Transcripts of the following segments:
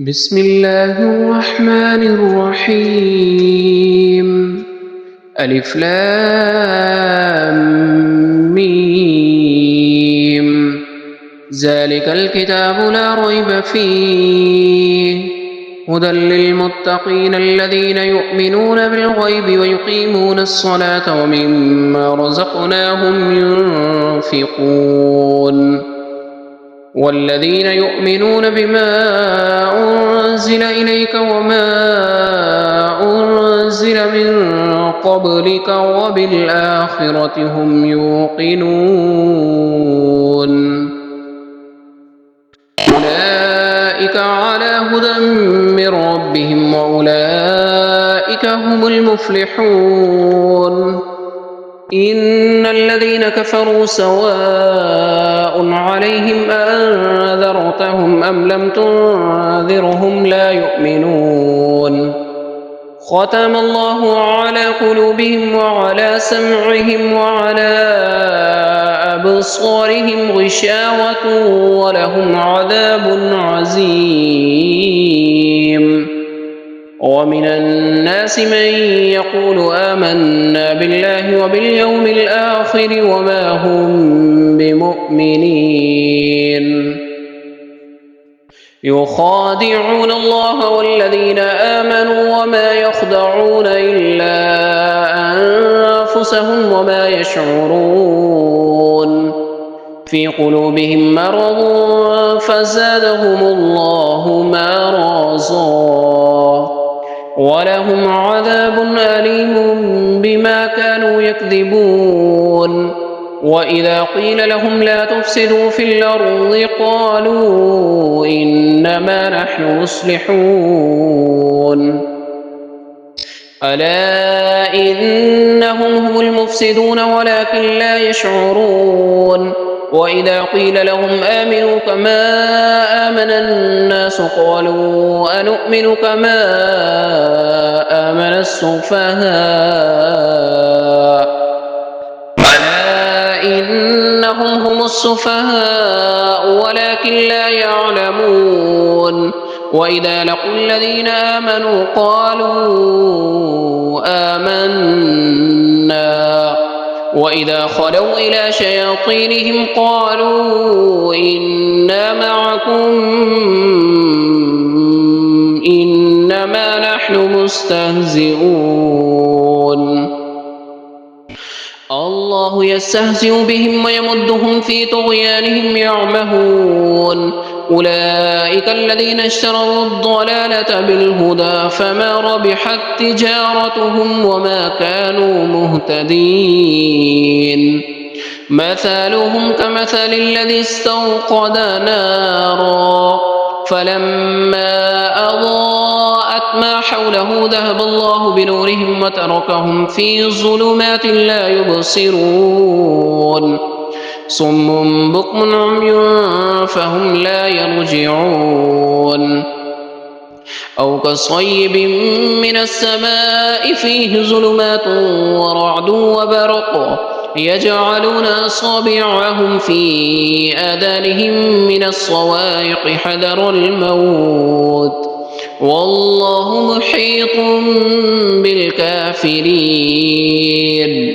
بسم الله الرحمن الرحيم. ألف لام ميم. ذلك الكتاب لا ريب فيه هدى للمتقين الذين يؤمنون بالغيب ويقيمون الصلاة ومما رزقناهم ينفقون والذين يؤمنون بما أنزل إليك وما أنزل من قبلك وبالآخرة هم يوقنون أولئك على هدى من ربهم وأولئك هم المفلحون إن الذين كفروا سواء عليهم أنذرتهم أم لم تنذرهم لا يؤمنون ختم الله على قلوبهم وعلى سمعهم وعلى أبصارهم غشاوة ولهم عذاب عظيم ومن الناس من يقول آمنا بالله وباليوم الآخر وما هم بمؤمنين يخادعون الله والذين آمنوا وما يخدعون إلا أنفسهم وما يشعرون في قلوبهم مرض فزادهم الله مرضا ولهم عذاب أليم بما كانوا يكذبون وإذا قيل لهم لا تفسدوا في الأرض قالوا إنما نحن مصلحون ألا إنهم هم المفسدون ولكن لا يشعرون وإذا قيل لهم آمنوا كما آمن الناس قالوا أنؤمن كما آمن السفهاء ألا إنهم هم السفهاء ولكن لا يعلمون وإذا لقوا الذين آمنوا قالوا آمنا وإذا خلوا إلى شياطينهم قالوا إنا معكم إنما نحن مستهزئون الله يستهزئ بهم ويمدهم في طغيانهم يعمهون أولئك الذين اشتروا الضلالة بالهدى فما ربحت تجارتهم وما كانوا مهتدين مثلهم كمثل الذي استوقد نارا فلما أضاءت ما حوله ذهب الله بنورهم وتركهم في ظلمات لا يبصرون صم بكم عمي فهم لا يرجعون أو كصيب من السماء فيه ظلمات ورعد وبرق يجعلون أصابعهم في آذانهم من الصواعق حذر الموت والله محيط بالكافرين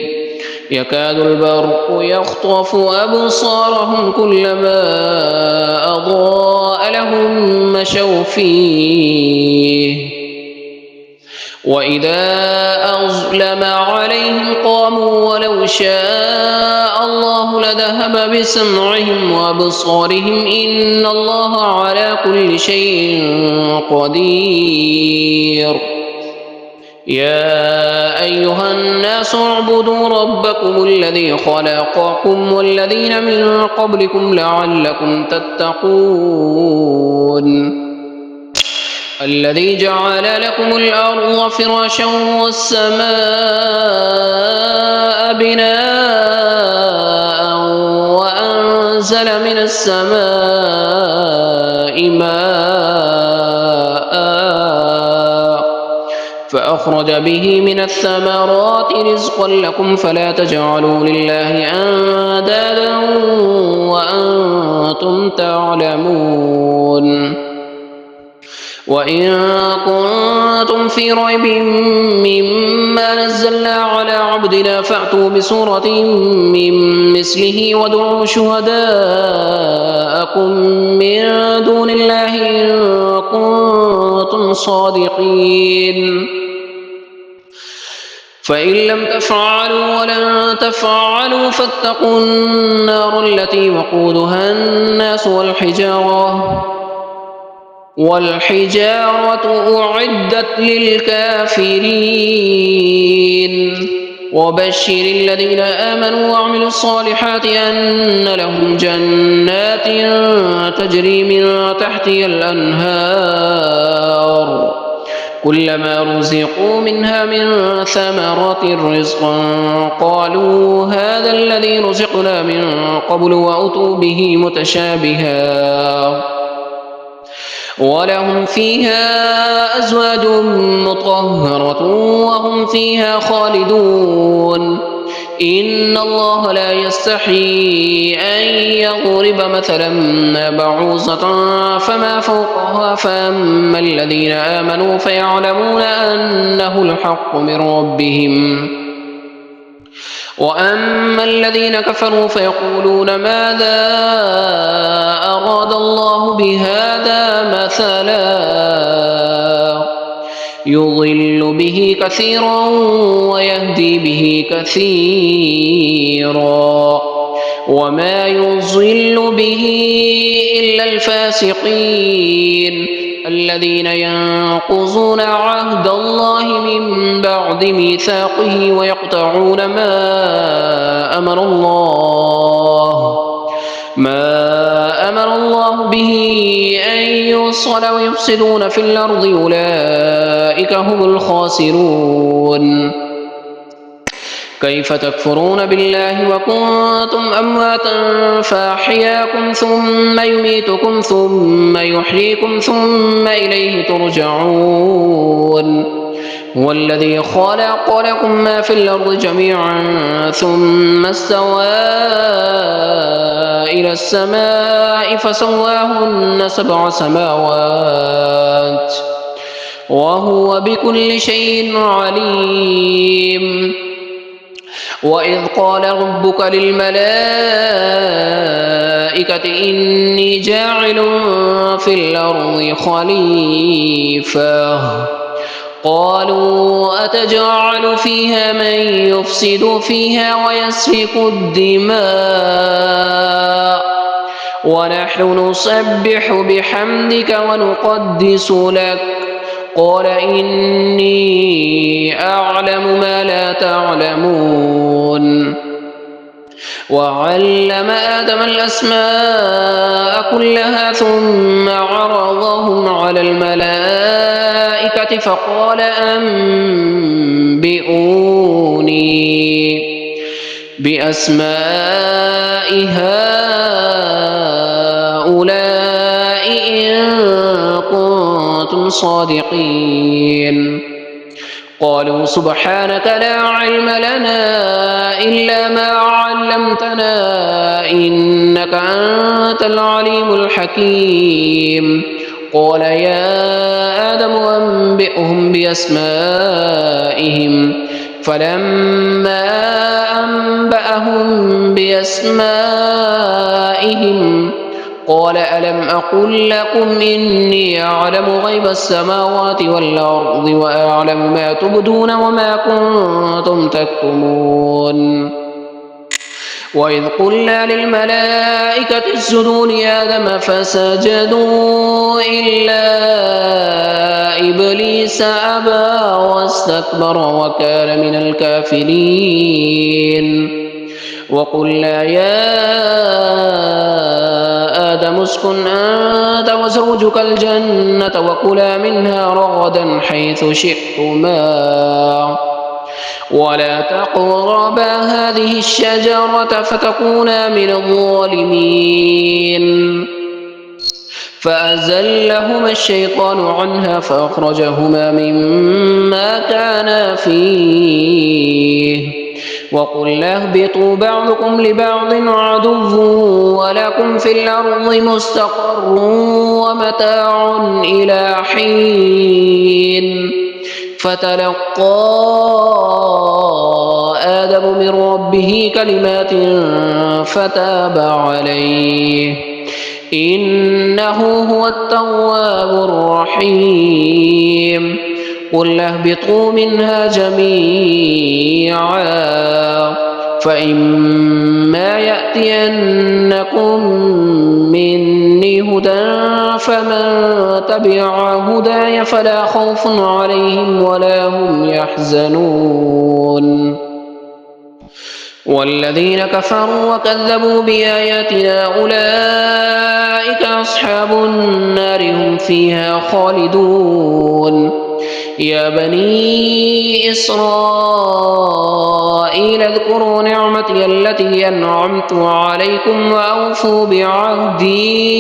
يكاد البرق يخطف أبصارهم كلما أضاء لهم مشوا فيه وإذا أظلم عليهم قاموا ولو شاء الله لذهب بسمعهم وأبصارهم إن الله على كل شيء قدير يا أيها الناس اعبدوا ربكم الذي خلقكم والذين من قبلكم لعلكم تتقون الذي جعل لكم الأرض فراشا والسماء بناء وأنزل من السماء ماء فأخرج به من الثمرات رزقا لكم فلا تجعلوا لله أندادا وأنتم تعلمون وإن كنتم في ريب مما نزلنا على عبدنا فأتوا بسورة من مثله وادعوا شهداءكم من دون الله إن كنتم صادقين فإن لم تفعلوا ولن تفعلوا فاتقوا النار التي وقودها الناس والحجارة أعدت للكافرين وبشر الذين آمنوا وعملوا الصالحات أن لهم جنات تجري من تحتها الأنهار كلما رزقوا منها من ثمرات رزقا قالوا هذا الذي رزقنا من قبل وأتوا به متشابها ولهم فيها أزواج مطهرة وهم فيها خالدون إن الله لا يستحي أن يضرب مثلا ما بعوضة فما فوقها فأما الذين آمنوا فيعلمون أنه الحق من ربهم وأما الذين كفروا فيقولون ماذا أراد الله بهذا مثلا يضل به كثيرا ويهدي به كثيرا وما يضل به إلا الفاسقين الذين ينقضون عهد الله من بعد ميثاقه ويقطعون ما أمر الله به أن يوصل ويفسدون في الأرض أولئك هم الخاسرون كيف تكفرون بالله وكنتم أمواتا فأحياكم ثم يميتكم ثم يحييكم ثم إليه ترجعون هو الذي خلق لكم ما في الأرض جميعا ثم استوى إلى السماء فسواهن 7 سماوات وهو بكل شيء عليم وإذ قال ربك للملائكة إني جاعل في الأرض خليفة قالوا أتجعل فيها من يفسد فيها ويسفك الدماء ونحن نسبح بحمدك ونقدس لك قال إني أعلم ما لا تعلمون وعلم آدم الأسماء كلها ثم عرضهم على الملائكة فقال أنبئوني بأسماء هؤلاء إن كنتم صادقين قالوا سبحانك لا علم لنا إلا ما علمتنا إنك أنت العليم الحكيم قال يا آدم أنبئهم بأسمائهم فلما أنبأهم بأسمائهم قال ألم أقل لكم إني أعلم غيب السماوات والأرض وأعلم ما تبدون وما كنتم تكتمون وإذ قلنا للملائكة اسجدوا لآدم فسجدوا إلا إبليس أبى واستكبر وكان من الكافرين وقلنا يا آدم اسكن أنت وزوجك الجنة وكلا منها رغدا حيث شئتما ولا تقربا هذه الشجرة فتكونا من الظالمين فأزلهما الشيطان عنها فأخرجهما مما كانا فيه وقلنا اهبطوا بعضكم لبعض عدو ولكم في الأرض مستقر ومتاع إلى حين فتلقى آدم من ربه كلمات فتاب عليه إنه هو التواب الرحيم قل اهبطوا منها جميعا فإما يأتينكم مني هدى فمن تبع هداي فلا خوف عليهم ولا هم يحزنون والذين كفروا وكذبوا بآياتنا أولئك أصحاب النار هم فيها خالدون يا بني إسرائيل اذكروا نعمتي التي أنعمت عليكم وأوفوا بعهدي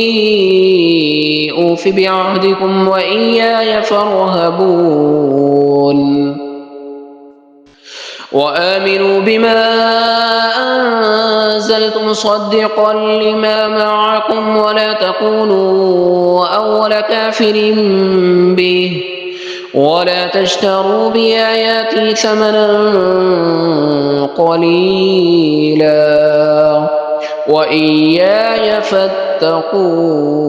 أوف بعهدكم وإياي فارهبون وآمنوا بما أنزلت مصدقا لما معكم ولا تكونوا أول كافر به ولا تشتروا بآياتي ثمنا قليلا وإياي فاتقون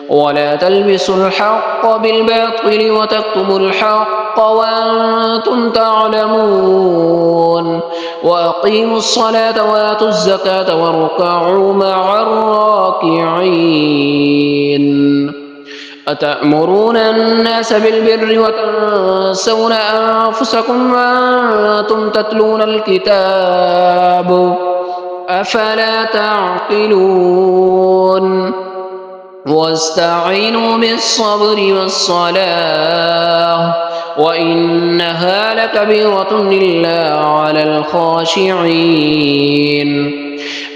ولا تلبسوا الحق بالباطل وتكتموا الحق وأنتم تعلمون وأقيموا الصلاة وآتوا الزكاة واركعوا مع الراكعين أتأمرون الناس بالبر وتنسون أنفسكم وأنتم تتلون الكتاب أفلا تعقلون واستعينوا بالصبر والصلاة وإنها لكبيرة إلا على الخاشعين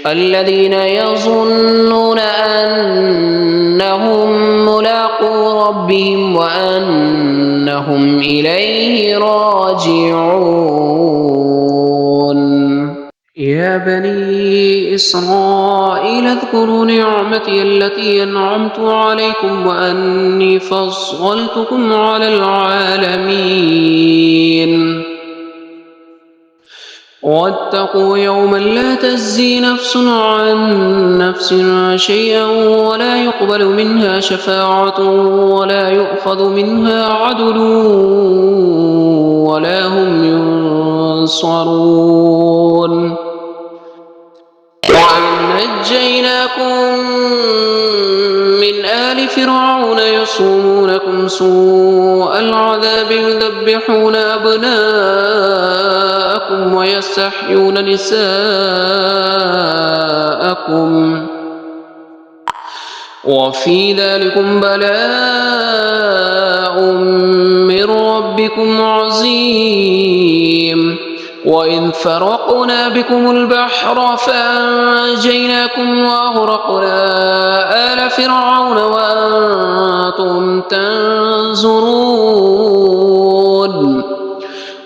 الذين يظنون أنهم ملاقو ربهم وأنهم إليه راجعون يا بني إسرائيل اذكروا نعمتي التي أنعمت عليكم وأني فضلتكم على العالمين واتقوا يوما لا تجزي نفس عن نفس شيئا ولا يقبل منها شفاعة ولا يؤخذ منها عدل ولا هم ينصرون ونجيناكم من آل فرعون يصومونكم سوء العذاب يذبحون أبناءكم ويستحيون نساءكم وفي ذلكم بلاء من ربكم عظيم وإذ فرقنا بكم البحر فأنجيناكم وأغرقنا آل فرعون وأنتم تنظرون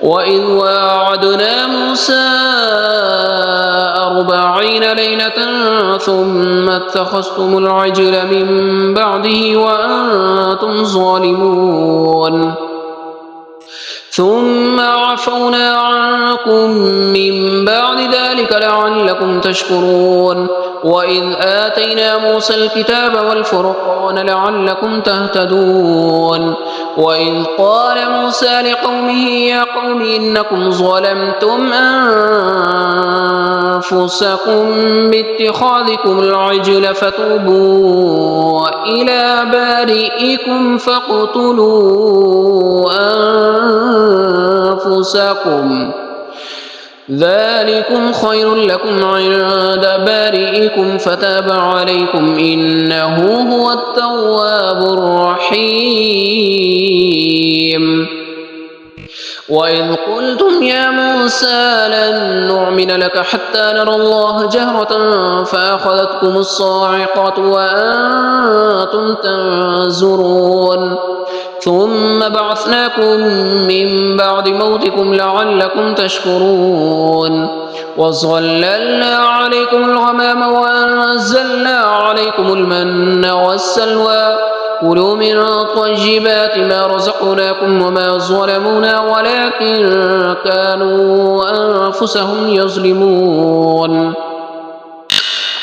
وإذ واعدنا موسى 40 ليلة ثم اتخذتم العجل من بعده وأنتم ظالمون ثم عفونا عنكم من بعد ذلك لعلكم تشكرون وإذ آتينا موسى الكتاب والفرقان لعلكم تهتدون وإذ قال موسى لقومه يا قوم إنكم ظلمتم أنفسكم باتخاذكم العجل فتوبوا إلى بارئكم فاقتلوا أنفسكم ذلكم خير لكم عند بارئكم فتاب عليكم إنه هو التواب الرحيم وإذ قلتم يا موسى لن نؤمن لك حتى نرى الله جهرة فأخذتكم الصاعقة وأنتم تنظرون ثم بعثناكم من بعد موتكم لعلكم تشكرون وظللنا عليكم الغمام وأنزلنا عليكم المن والسلوى كلوا من طيبات ما رزقناكم وما ظلمونا ولكن كانوا أنفسهم يظلمون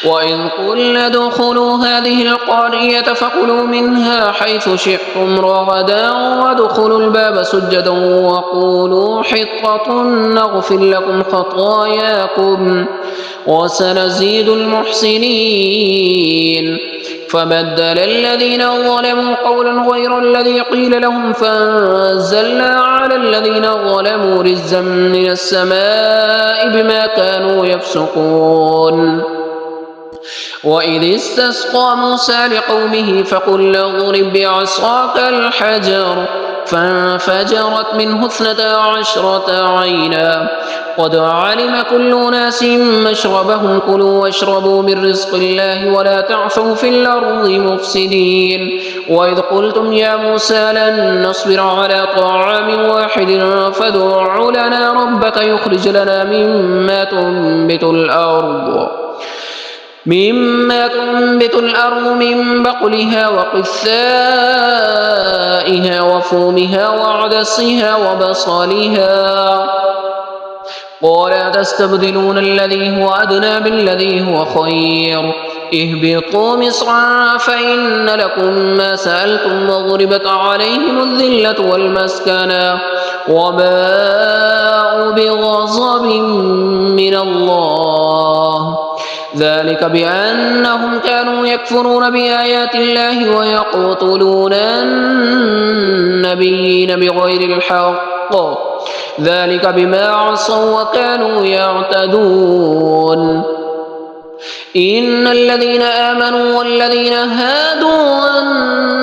وإذ قلنا ادخلوا هذه القرية فكلوا منها حيث شئتم رغدا وادخلوا الباب سجدا وقولوا حطة نغفر لكم خطاياكم وسنزيد المحسنين فبدل الذين ظلموا قولا غير الذي قيل لهم فأنزلنا على الذين ظلموا رجزا من السماء بما كانوا يفسقون وإذ استسقى موسى لقومه فقل اضرب بعصاك الحجر فانفجرت منه 12 عينا قد علم كل أناس مشربهم كلوا واشربوا من رزق الله ولا تعثوا في الأرض مفسدين وإذ قلتم يا موسى لن نصبر على طعام واحد فادع لنا ربك يخرج لنا مما تنبت الأرض من بقلها وقثائها وفومها وعدسها وبصلها قال تستبدلون الذي هو أدنى بالذي هو خير اهبطوا مصرا فإن لكم ما سألتم وضربت عليهم الذلة والمسكنة وباءوا بغضب من الله ذلك بأنهم كانوا يكفرون بآيات الله ويقتلون النبيين بغير الحق ذلك بما عصوا وكانوا يعتدون إن الذين آمنوا والذين هادوا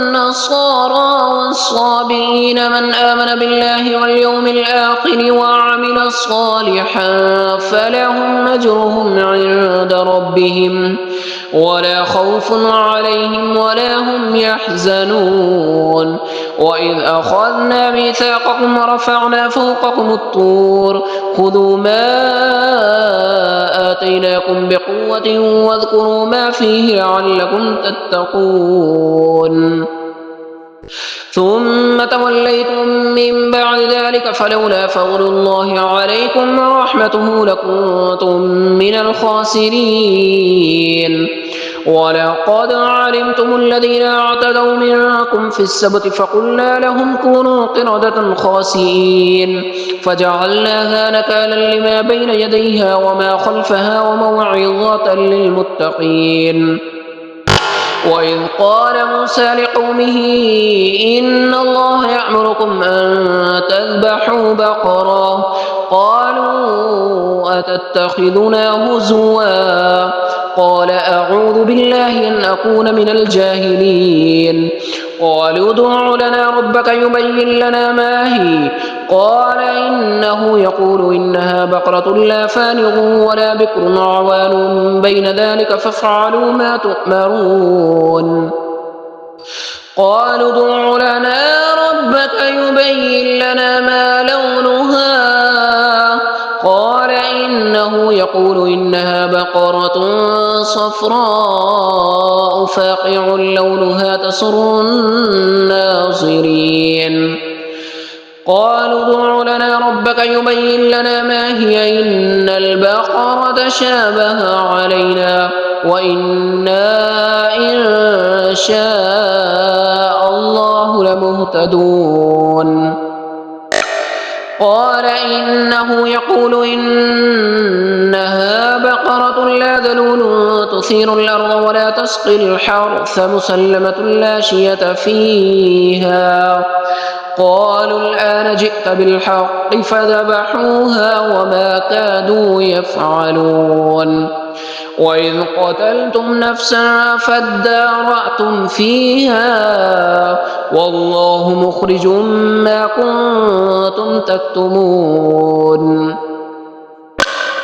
والنصارى والصابئين من آمن بالله واليوم الآخر وعمل صالحا فلهم أجرهم عند ربهم ولا خوف عليهم ولا هم يحزنون وإذ أخذنا ميثاقكم ورفعنا فوقكم الطور خذوا ما آتيناكم بقوة واذكروا ما فيه لعلكم تتقون ثم توليتم من بعد ذلك فلولا فضل الله عليكم ورحمته لكنتم من الخاسرين ولقد علمتم الذين اعتدوا منكم في السبت فقلنا لهم كونوا قردة خاسئين فجعلناها نكالا لما بين يديها وما خلفها وموعظة للمتقين وإذ قال موسى لقومه إن الله يأمركم أن تذبحوا بقرة قالوا أتتخذنا هزوا قال أعوذ بالله أن أكون من الجاهلين قالوا ادع لنا ربك يبين لنا ما هي قال إنه يقول إنها بقرة لا فارغ ولا بكر عوان بين ذلك فافعلوا ما تؤمرون قالوا ادع لنا ربك يبين لنا ما لونها قال إنه يقول إنها بقرة صفراء فاقع لونها تسر الناظرين قالوا ادع لنا ربك يبين لنا ما هي إن البقرة شابه علينا وإنا إن شاء الله لمهتدون قال إنه يقول إنها بقرة لا ذلول تثير الأرض ولا تسقي الحرث مسلمة لا شية فيها قالوا الآن جئت بالحق فذبحوها وما كادوا يفعلون وإذ قتلتم نفسا فادارأتم فيها والله مخرج ما كنتم تكتمون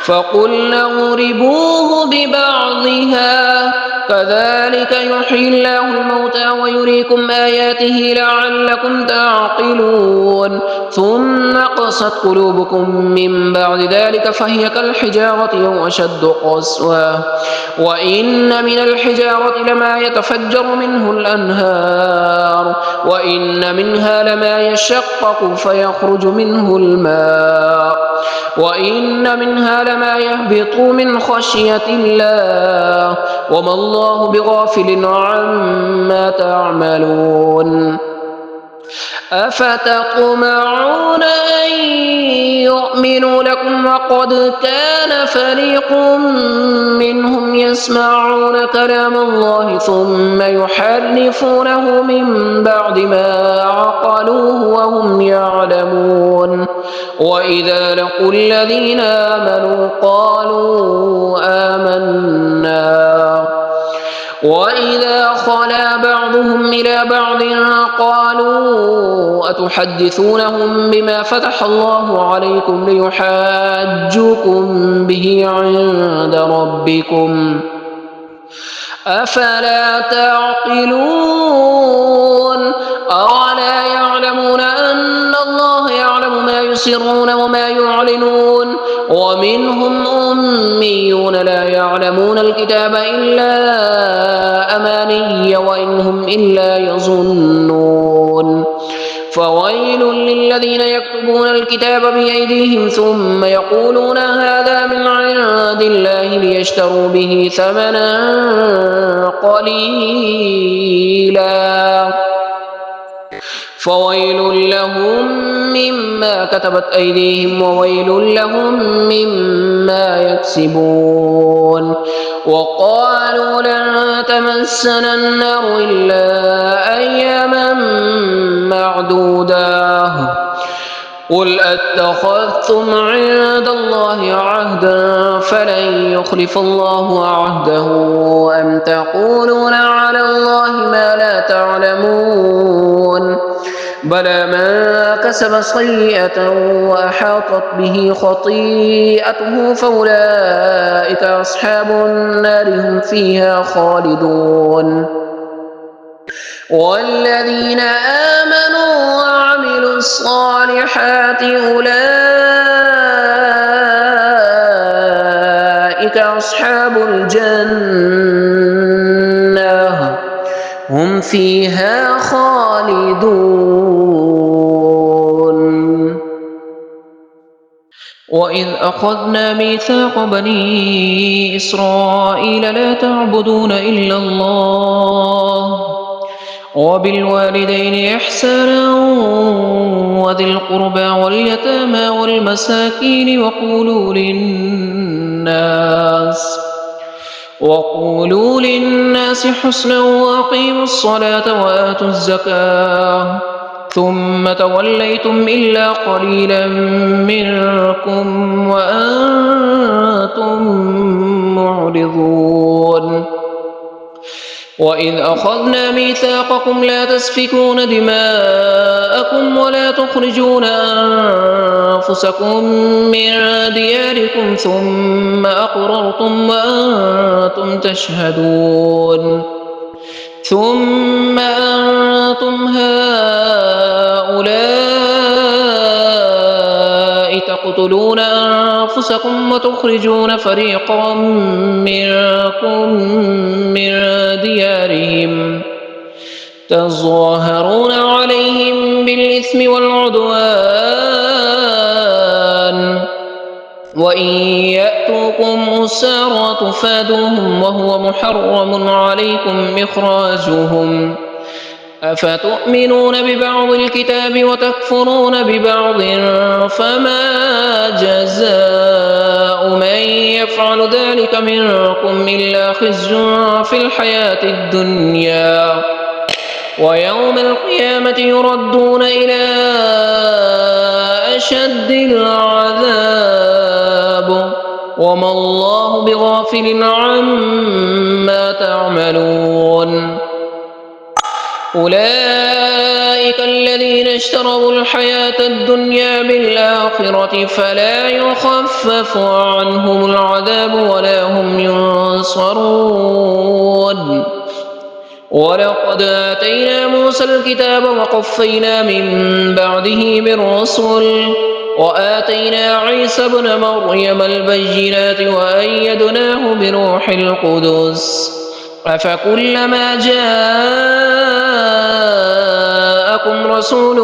فقلنا اضربوه ببعضها كذلك يحيي الله الموتى ويريكم آياته لعلكم تعقلون ثم قست قلوبكم من بعد ذلك فهي كالحجارة أو أشد قسوة وإن من الحجارة لما يتفجر منه الأنهار وإن منها لما يشقق فيخرج منه الماء وإن منها لما يهبط من خشية الله وما الله بغافل عما تعملون أفتطمعون أن يؤمنوا لكم وقد كان فريق منهم يسمعون كلام الله ثم يحرفونه من بعد ما عقلوه وهم يعلمون وإذا لقوا الذين آمنوا قالوا آمنا وإذا خلا بعضهم إلى بعض قالوا أتحدثونهم بما فتح الله عليكم ليحاجوكم به عند ربكم أفلا تعقلون أولا يعلمون أن الله يعلم ما يسرون وما يعلنون ومنهم أميون لا يعلمون الكتاب إلا أماني وإن هم إلا يظنون فويل للذين يكتبون الكتاب بأيديهم ثم يقولون هذا من عند الله ليشتروا به ثمنا قليلا فويل لهم مما كتبت أيديهم وويل لهم مما يكسبون وقالوا لن تمسنا النار إلا أياما معدودة قل أتخذتم عند الله عهدا فلن يخلف الله عهده أم تقولون على الله ما لا تعلمون بلى من كسب سيئة وأحاطت به خطيئته فأولئك أصحاب النار هم فيها خالدون والذين آمنوا وعملوا الصالحات أولئك أصحاب الجنة هم فيها خالدون وإذ أخذنا ميثاق بني إسرائيل لا تعبدون إلا الله وبالوالدين إحسانا وذي القربى واليتامى والمساكين وقولوا للناس حسنا وأقيموا الصلاة وآتوا الزكاة ثم توليتم إلا قليلا منكم وأنتم معرضون وإذ أخذنا ميثاقكم لا تسفكون دماءكم ولا تخرجون أنفسكم من دياركم ثم أقررتم وأنتم تشهدون ثم أنتم هؤلاء تقتلون أنفسكم وتخرجون فريقا منكم من ديارهم تظاهرون عليهم بالإثم والعدوان وإن يأتوكم أسارى تفادوهم وهو محرم عليكم إخراجهم أفتؤمنون ببعض الكتاب وتكفرون ببعض فما جزاء من يفعل ذلك منكم إلا خزي في الحياة الدنيا ويوم القيامة يردون إلى أشد العذاب وما الله بغافل عما تعملون أولئك الذين اشتروا الحياة الدنيا بالآخرة فلا يخفف عنهم العذاب ولا هم ينصرون ولقد آتينا موسى الكتاب وقفينا من بعده بالرسل وآتينا عيسى ابن مريم البينات وأيدناه بروح القدس أفكلما جاءكم رسول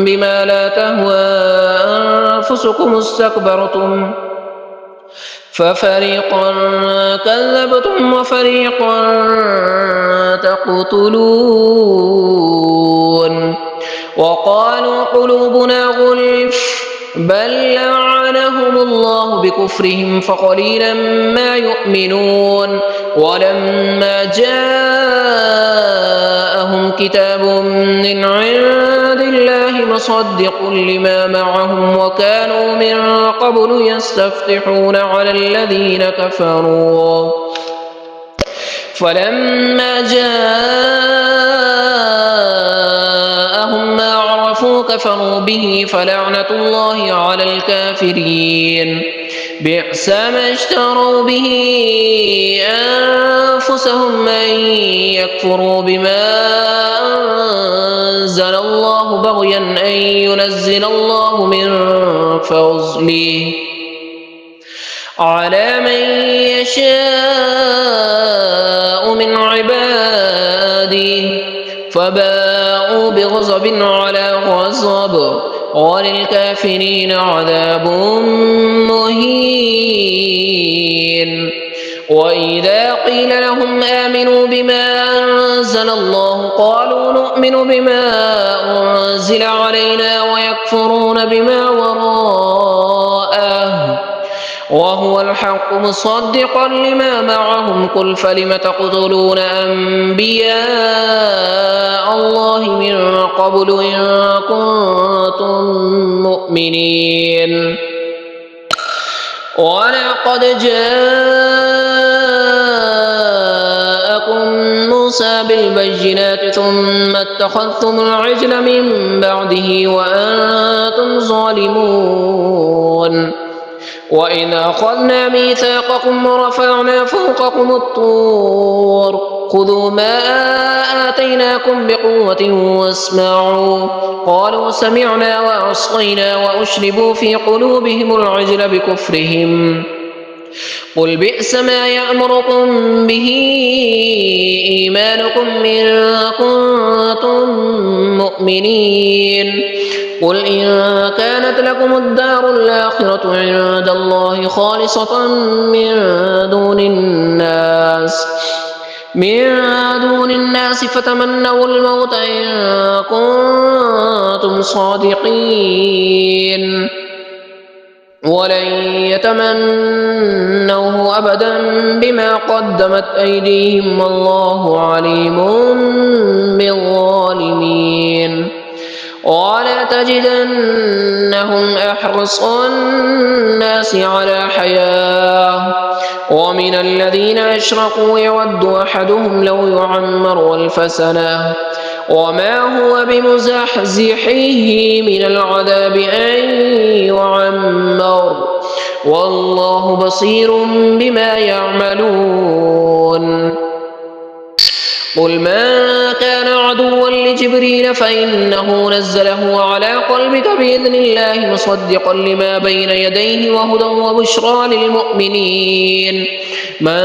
بما لا تهوى أنفسكم استكبرتم ففريقا كذبتم وفريقا تقتلون وقالوا قلوبنا غلف بل لعنهم الله بكفرهم فقليلا ما يؤمنون ولما جاءهم كتاب من عند الله مصدق لما معهم وكانوا من قبل يستفتحون على الذين كفروا فلما جاءهم ما عرفوا كفروا به فلعنة الله على الكافرين بئس ما اشتروا به أنفسهم أن يكفروا بما أنزل الله بغيا أن ينزل الله من فضله على من يشاء من عباده فباءوا بغضب على غضب وللكافرين عذاب مهين وإذا قيل لهم آمنوا بما أنزل الله قالوا نؤمن بما أنزل علينا ويكفرون بما وراءه وهو الحق مصدقا لما معهم قل فلم تقتلون أنبياء الله من قبل إن كنتم مؤمنين ولقد جاءكم موسى بالبينات ثم اتخذتم العجل من بعده وأنتم ظالمون وإذ أخذنا ميثاقكم ورفعنا فوقكم الطور خذوا ما آتيناكم بقوة واسمعوا قالوا سمعنا وعصينا وأشربوا في قلوبهم العجل بكفرهم قل بئس ما يأمركم به إيمانكم إن كنتم مؤمنين قل إن كانت لكم الدار الآخرة عند الله خالصة من دون الناس فتمنوا الموت إن كنتم صادقين ولن يتمنوه أبدا بما قدمت أيديهم والله عليم بالظالمين ولا تجدنهم أحرص الناس على حياة ومن الذين أشركوا يود أحدهم لو يعمر ألف سنة وما هو بمزحزحه من العذاب أن يعمر والله بصير بما يعملون قل من كان عدوا لجبريل فإنه نزله على قلبك بإذن الله مصدقا لما بين يديه وهدى وبشرى للمؤمنين من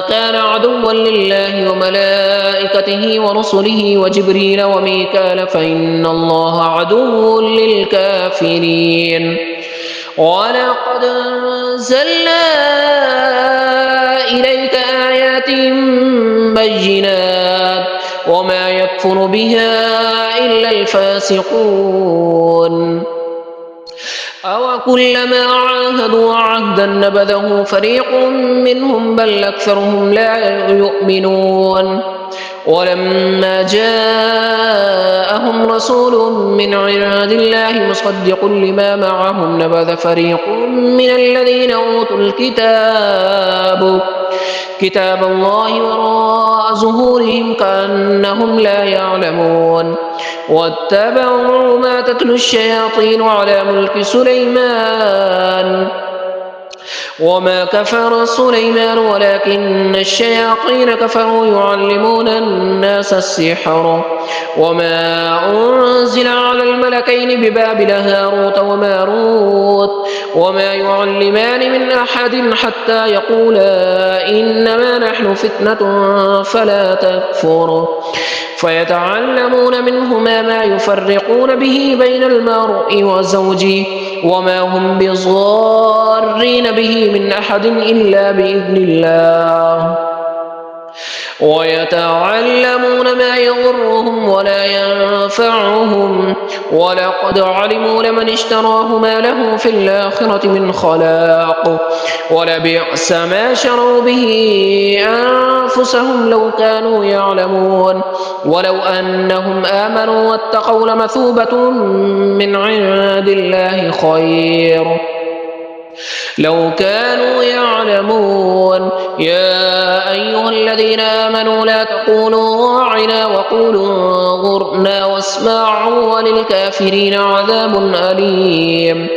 كان عدوا لله وملائكته ورسله وجبريل وميكال فإن الله عدو للكافرين ولقد أنزلنا إليك آيات بينات وما يكفر بها إلا الفاسقون أوكلما عاهدوا عهدا نبذه فريق منهم بل أكثرهم لا يؤمنون ولما جاءهم رسول من عند الله مصدق لما معهم نبذ فريق من الذين أوتوا الكتاب كتاب الله وراء ظهورهم كأنهم لا يعلمون واتبعوا ما تتلو الشياطين على ملك سليمان وما كفر سليمان ولكن الشياطين كفروا يعلمون الناس السحر وما أنزل على الملكين ببابل هاروت وماروت وما يعلمان من أحد حتى يقولا إنما نحن فتنة فلا تكفر فيتعلمون منهما ما يفرقون به بين المرء وزوجه وما هم بضارين به من أحد إلا بإذن الله ويتعلمون ما يضرهم ولا ينفعهم ولقد علموا لمن اشتراه ما له في الآخرة من خلاق ولبئس ما شروا به أنفسهم لو كانوا يعلمون ولو أنهم آمنوا واتقوا لمثوبة من عند الله خير لو كانوا يعلمون يا أيها الذين آمنوا لا تقولوا راعنا وقولوا انظرنا واسمعوا وللكافرين عذاب أليم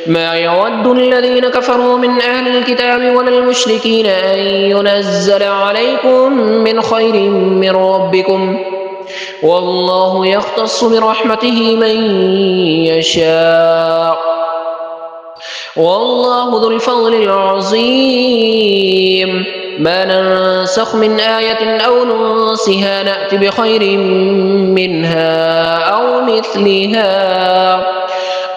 ما يود الذين كفروا من أهل الكتاب ولا المشركين أن ينزل عليكم من خير من ربكم والله يختص برحمته من يشاء والله ذو الفضل العظيم ما ننسخ من آية أو ننسها نأت بخير منها أو مثلها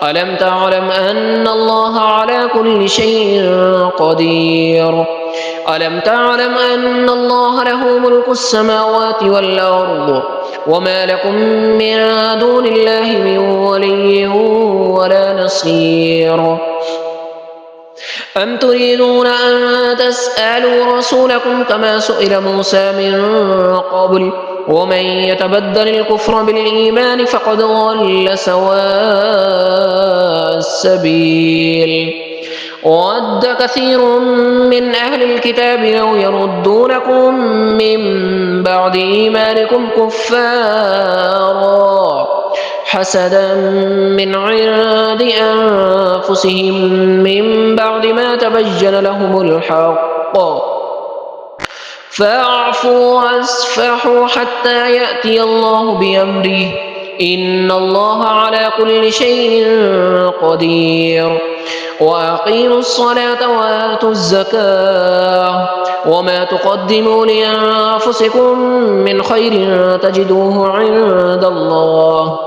ألم تعلم أن الله على كل شيء قدير ألم تعلم أن الله له ملك السماوات والأرض وما لكم من دون الله من ولي ولا نصير أم تريدون أن تسألوا رسولكم كما سئل موسى من قبل ومن يتبدل الكفر بالإيمان فقد ضل سواء السبيل ود كثير من أهل الكتاب لو يردونكم من بعد إيمانكم كفارا حسدا من عند أنفسهم من بعد ما تبين لهم الحق فاعفوا واصفحوا حتى يأتي الله بأمره إن الله على كل شيء قدير وأقيموا الصلاة وآتوا الزكاة وما تقدموا لأنفسكم من خير تجدوه عند الله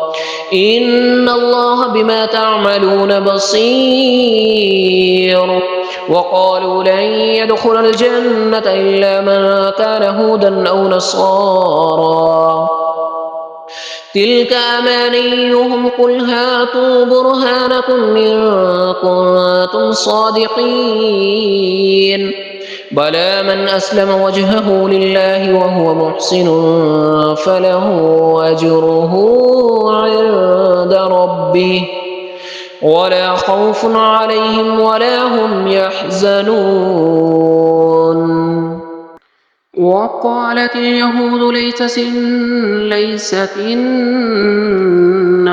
إن الله بما تعملون بصير وقالوا لن يدخل الجنة إلا من كان هودا أو نصارى تلك أمانيهم قل هاتوا برهانكم إن كنتم صادقين بلى من أسلم وجهه لله وهو محسن فله أجره عند ربه ولا خوف عليهم ولا هم يحزنون وقالت اليهود ليست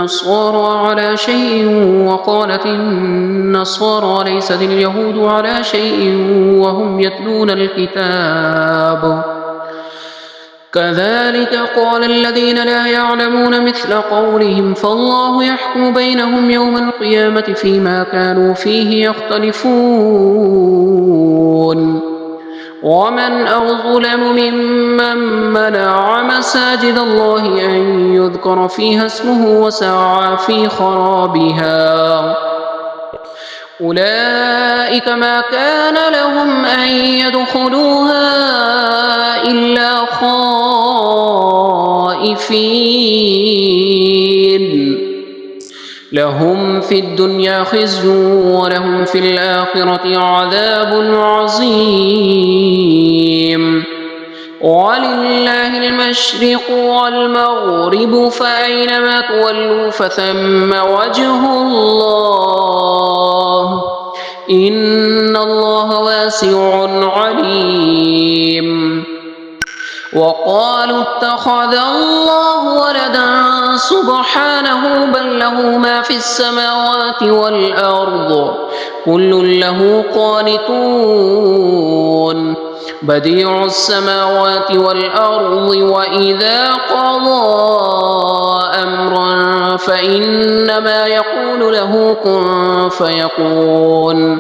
النصارى على شيء وقالت النصارى ليست اليهود على شيء وهم يتلون الكتاب كذلك قال الذين لا يعلمون مثل قولهم فالله يحكم بينهم يوم القيامة فيما كانوا فيه يختلفون ومن أظلم ممن منع مساجد الله أن يذكر فيها اسمه وسعى في خرابها أولئك ما كان لهم أن يدخلوها إلا خائفين لهم في الدنيا خزي ولهم في الآخرة عذاب عظيم ولله المشرق والمغرب فأينما تولوا فثم وجه الله إن الله واسع عليم. وقالوا اتخذ الله ولدا سبحانه بل له ما في السماوات والأرض كل له قانتون بديع السماوات والأرض وإذا قضى أمرا فإنما يقول له كن فيكون.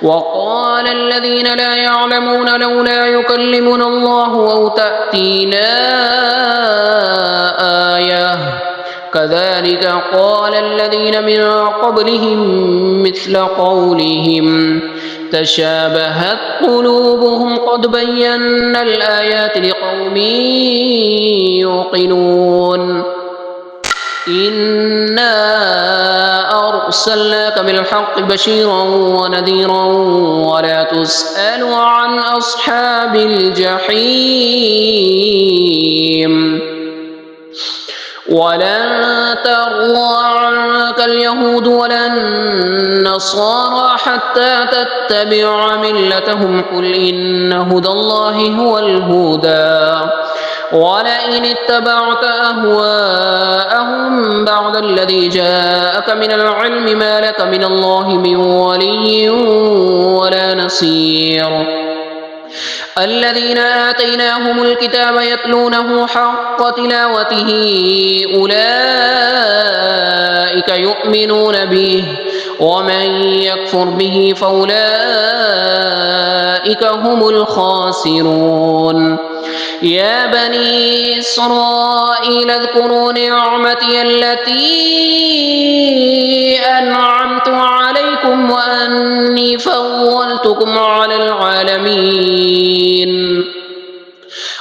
وقال الذين لا يعلمون لولا يكلمنا الله أو تأتينا آية كذلك قال الذين من قبلهم مثل قولهم تشابهت قلوبهم قد بينا الآيات لقوم يوقنون. إنا أرسلناك بالحق بشيرا ونذيرا ولا تسأل عن أصحاب الجحيم. ولن ترضى عنك اليهود ولا النصارى حتى تتبع ملتهم قل إن هدى الله هو الهدى ولئن اتبعت أهواءهم بعد الذي جاءك من العلم ما لك من الله من ولي ولا نصير. الذين آتيناهم الكتاب يتلونه حق تلاوته أولئك يؤمنون به ومن يكفر به فأولئك هم الخاسرون. يا بني إسرائيل اذكروا نعمتي التي أنعمت عليكم وأني فضلتكم على العالمين.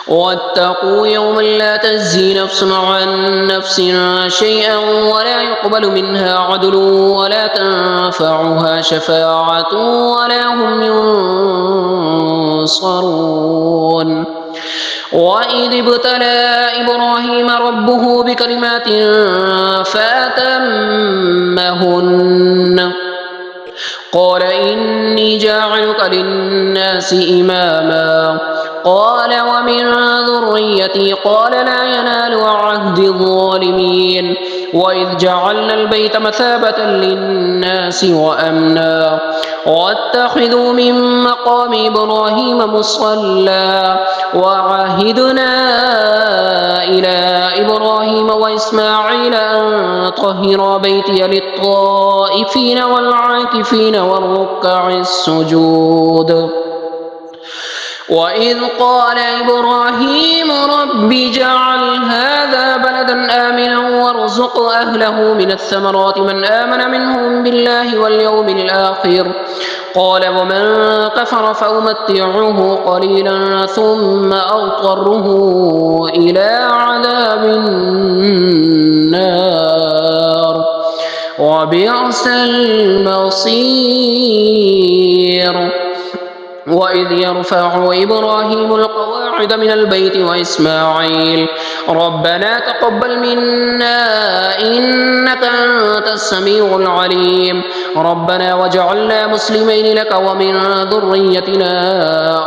واتقوا يوما لا تجزي نفس عن نفس شيئا ولا يقبل منها عدل ولا تنفعها شفاعة ولا هم ينصرون. وإذ ابتلى إبراهيم ربه بكلمات فأتمهن قال إني جاعلك للناس إماما قال ومن ذريتي قال لا ينال عهد الظالمين. وإذ جعلنا البيت مثابة للناس وأمنا واتخذوا من مقام إبراهيم مصلى وعهدنا إلى إبراهيم وإسماعيل أن طهرا بيتي للطائفين والعاكفين والركع السجود. وإذ قال إبراهيم رب اجعل هذا بلدا آمنا وارزق أهله من الثمرات من آمن منهم بالله واليوم الآخر قال ومن كفر فأمتعه قليلا ثم أضطره إلى عذاب النار وبئس المصير. وإذ يرفع إبراهيم القواعد من البيت وإسماعيل ربنا تقبل منا إنك أنت السميع العليم ربنا وجعلنا مسلمين لك ومن ذريتنا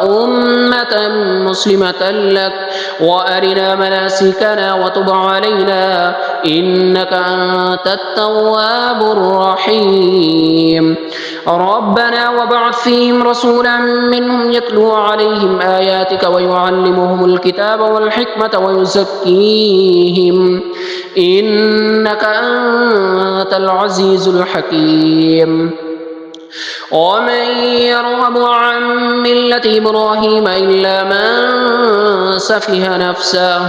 أمة مسلمة لك وأرنا مناسكنا وتب علينا إنك أنت التواب الرحيم. ربنا وابعث فيهم رسولا منهم يتلو عليهم آياتك ويعلمهم الكتاب والحكمة ويزكيهم إنك أنت العزيز الحكيم. ومن يرغب عن ملة إبراهيم إلا من سفه نفسه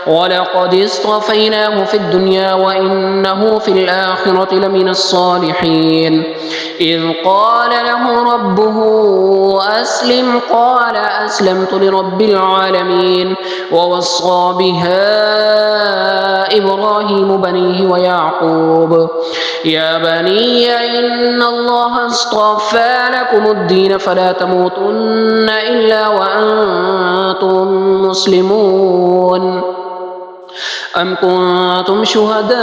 ولقد اصطفيناه في الدنيا وإنه في الآخرة لمن الصالحين. إذ قال له ربه أسلم قال أسلمت لرب العالمين ووصى بها إبراهيم بنيه ويعقوب يا بني إن الله اصطفى لكم الدين فلا تموتن إلا وأنتم مسلمون. أم كنتم شهداء؟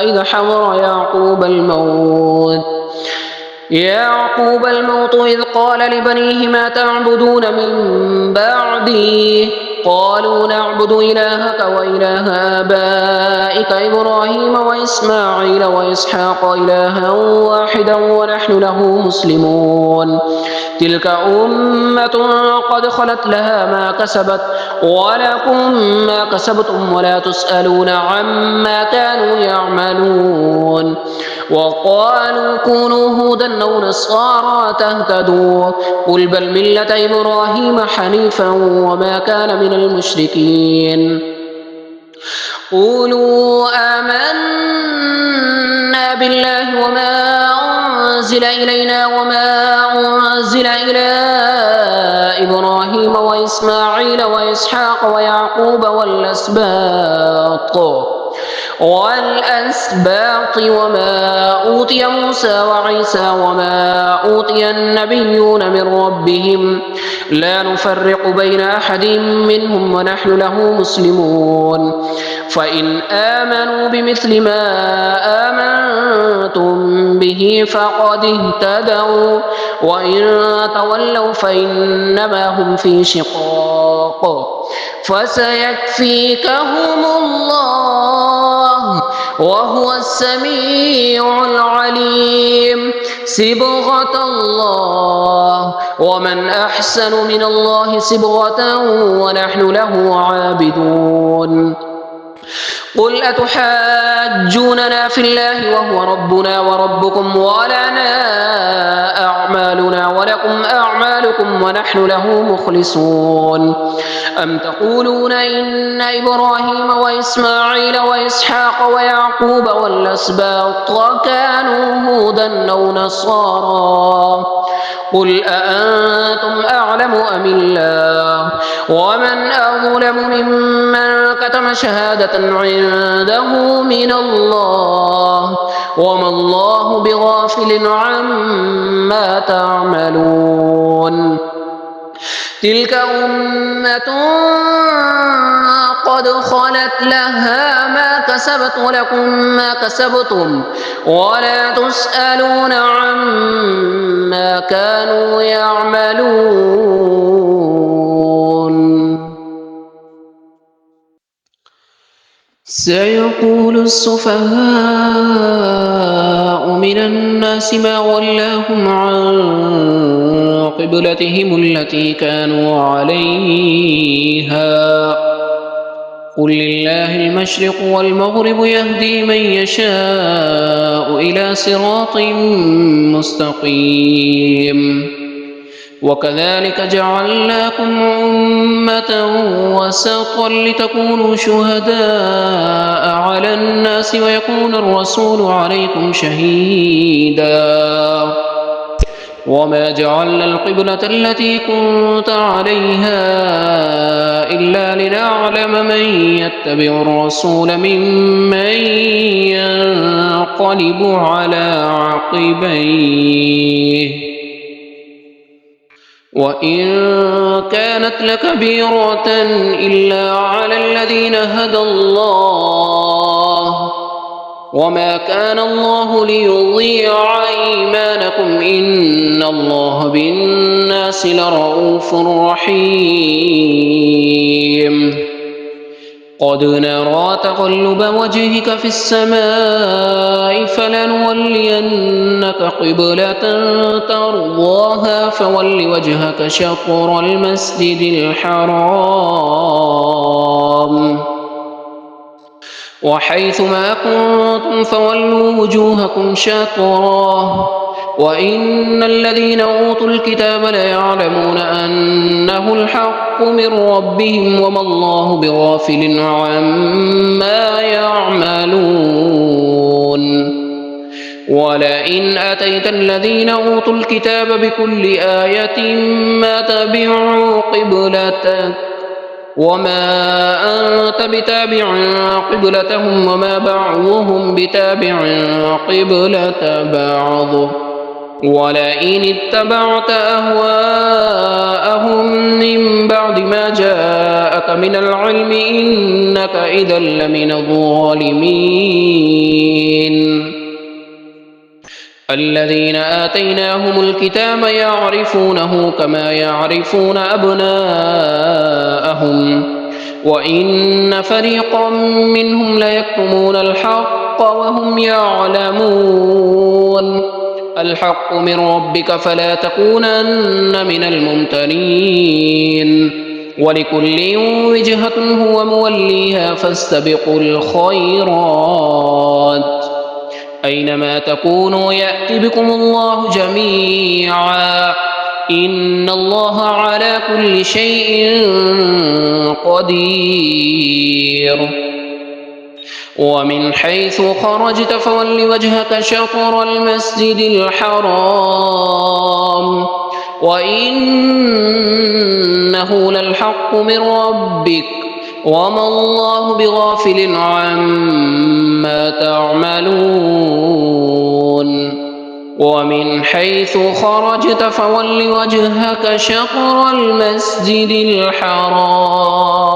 إذ حضر يعقوب الموت يعقوب الموت إذ قال لبنيه ما تعبدون من بعدي قالوا نعبد إلهك وإله آبائك إبراهيم وإسماعيل وإسحاق إلها واحدا ونحن له مسلمون تلك أمة قد خلت لها ما كسبت ولكم ما كسبتم ولا تسألون عما كانوا يعملون وقالوا كونوا هودا أو نصارى تهتدوا قل بل ملة إبراهيم حنيفا وما كان من المشركين قولوا آمنا بالله وما أنزل إلينا وما أنزل إلى إبراهيم وإسماعيل وإسحاق ويعقوب والأسباط وما أوتي موسى وعيسى وما أوتي النبيون من ربهم لا نفرق بين أحد منهم ونحن له مسلمون فإن آمنوا بمثل ما آمنتم به فقد اهتدوا وإن تولوا فإنما هم في شقاق فسيكفيكهم الله وهو السميع العليم صبغة الله ومن أحسن من الله صبغة ونحن له عابدون قل أتحاجوننا في الله وهو ربنا وربكم ولنا أعمالنا ولكم أعمالكم ونحن له مخلصون أم تقولون إن إبراهيم وإسماعيل وإسحاق ويعقوب والأسباط كانوا هودا أو نصارى قل أأنتم أعلم أم الله ومن أظلم ممن كتم شهادة عنده من الله وما الله بغافل عما تعملون تلك أمة قد خلت لها ما كسبت ولكم ما كسبتم ولا تسألون عما كانوا يعملون سيقول السفهاء من الناس ما ولاهم عن قبلتهم التي كانوا عليها قل لله المشرق والمغرب يهدي من يشاء إلى صراط مستقيم وكذلك جعلناكم أمة وسطا لتكونوا شهداء على الناس ويكون الرسول عليكم شهيدا وما جعلنا القبلة التي كنت عليها إلا لنعلم من يتبع الرسول ممن ينقلب على عقبيه وإن كانت لكبيرة إلا على الذين هدى الله وما كان الله ليضيع إيمانكم إن الله بالناس لرؤوف رحيم قد نرى تقلب وجهك في السماء فلنولينك قبلة ترضاها فول وجهك شطر المسجد الحرام وحيث ما كنتم فولوا وجوهكم شطراه وإن الذين أوتوا الكتاب ليعلمون أنه الحق من ربهم وما الله بغافل عما يعملون ولئن أتيت الذين أوتوا الكتاب بكل آية ما تبعوا قبلتك وما أنت بتابع قبلتهم وما بعضهم بتابع قبلة بعض ولئن اتبعت أهواءهم من بعد ما جاءك من العلم إنك إذا لمن الظالمين الذين آتيناهم الكتاب يعرفونه كما يعرفون أبناءهم وإن فريقا منهم ليكتمون الحق وهم يعلمون الحق من ربك فلا تكونن من الممترين ولكل وجهة هو موليها فاستبقوا الخيرات أينما تكونوا يأت بكم الله جميعا إن الله على كل شيء قدير ومن حيث خرجت فول وجهك شطر المسجد الحرام وإنه للحق من ربك وما الله بغافل عما تعملون ومن حيث خرجت فول وجهك شطر المسجد الحرام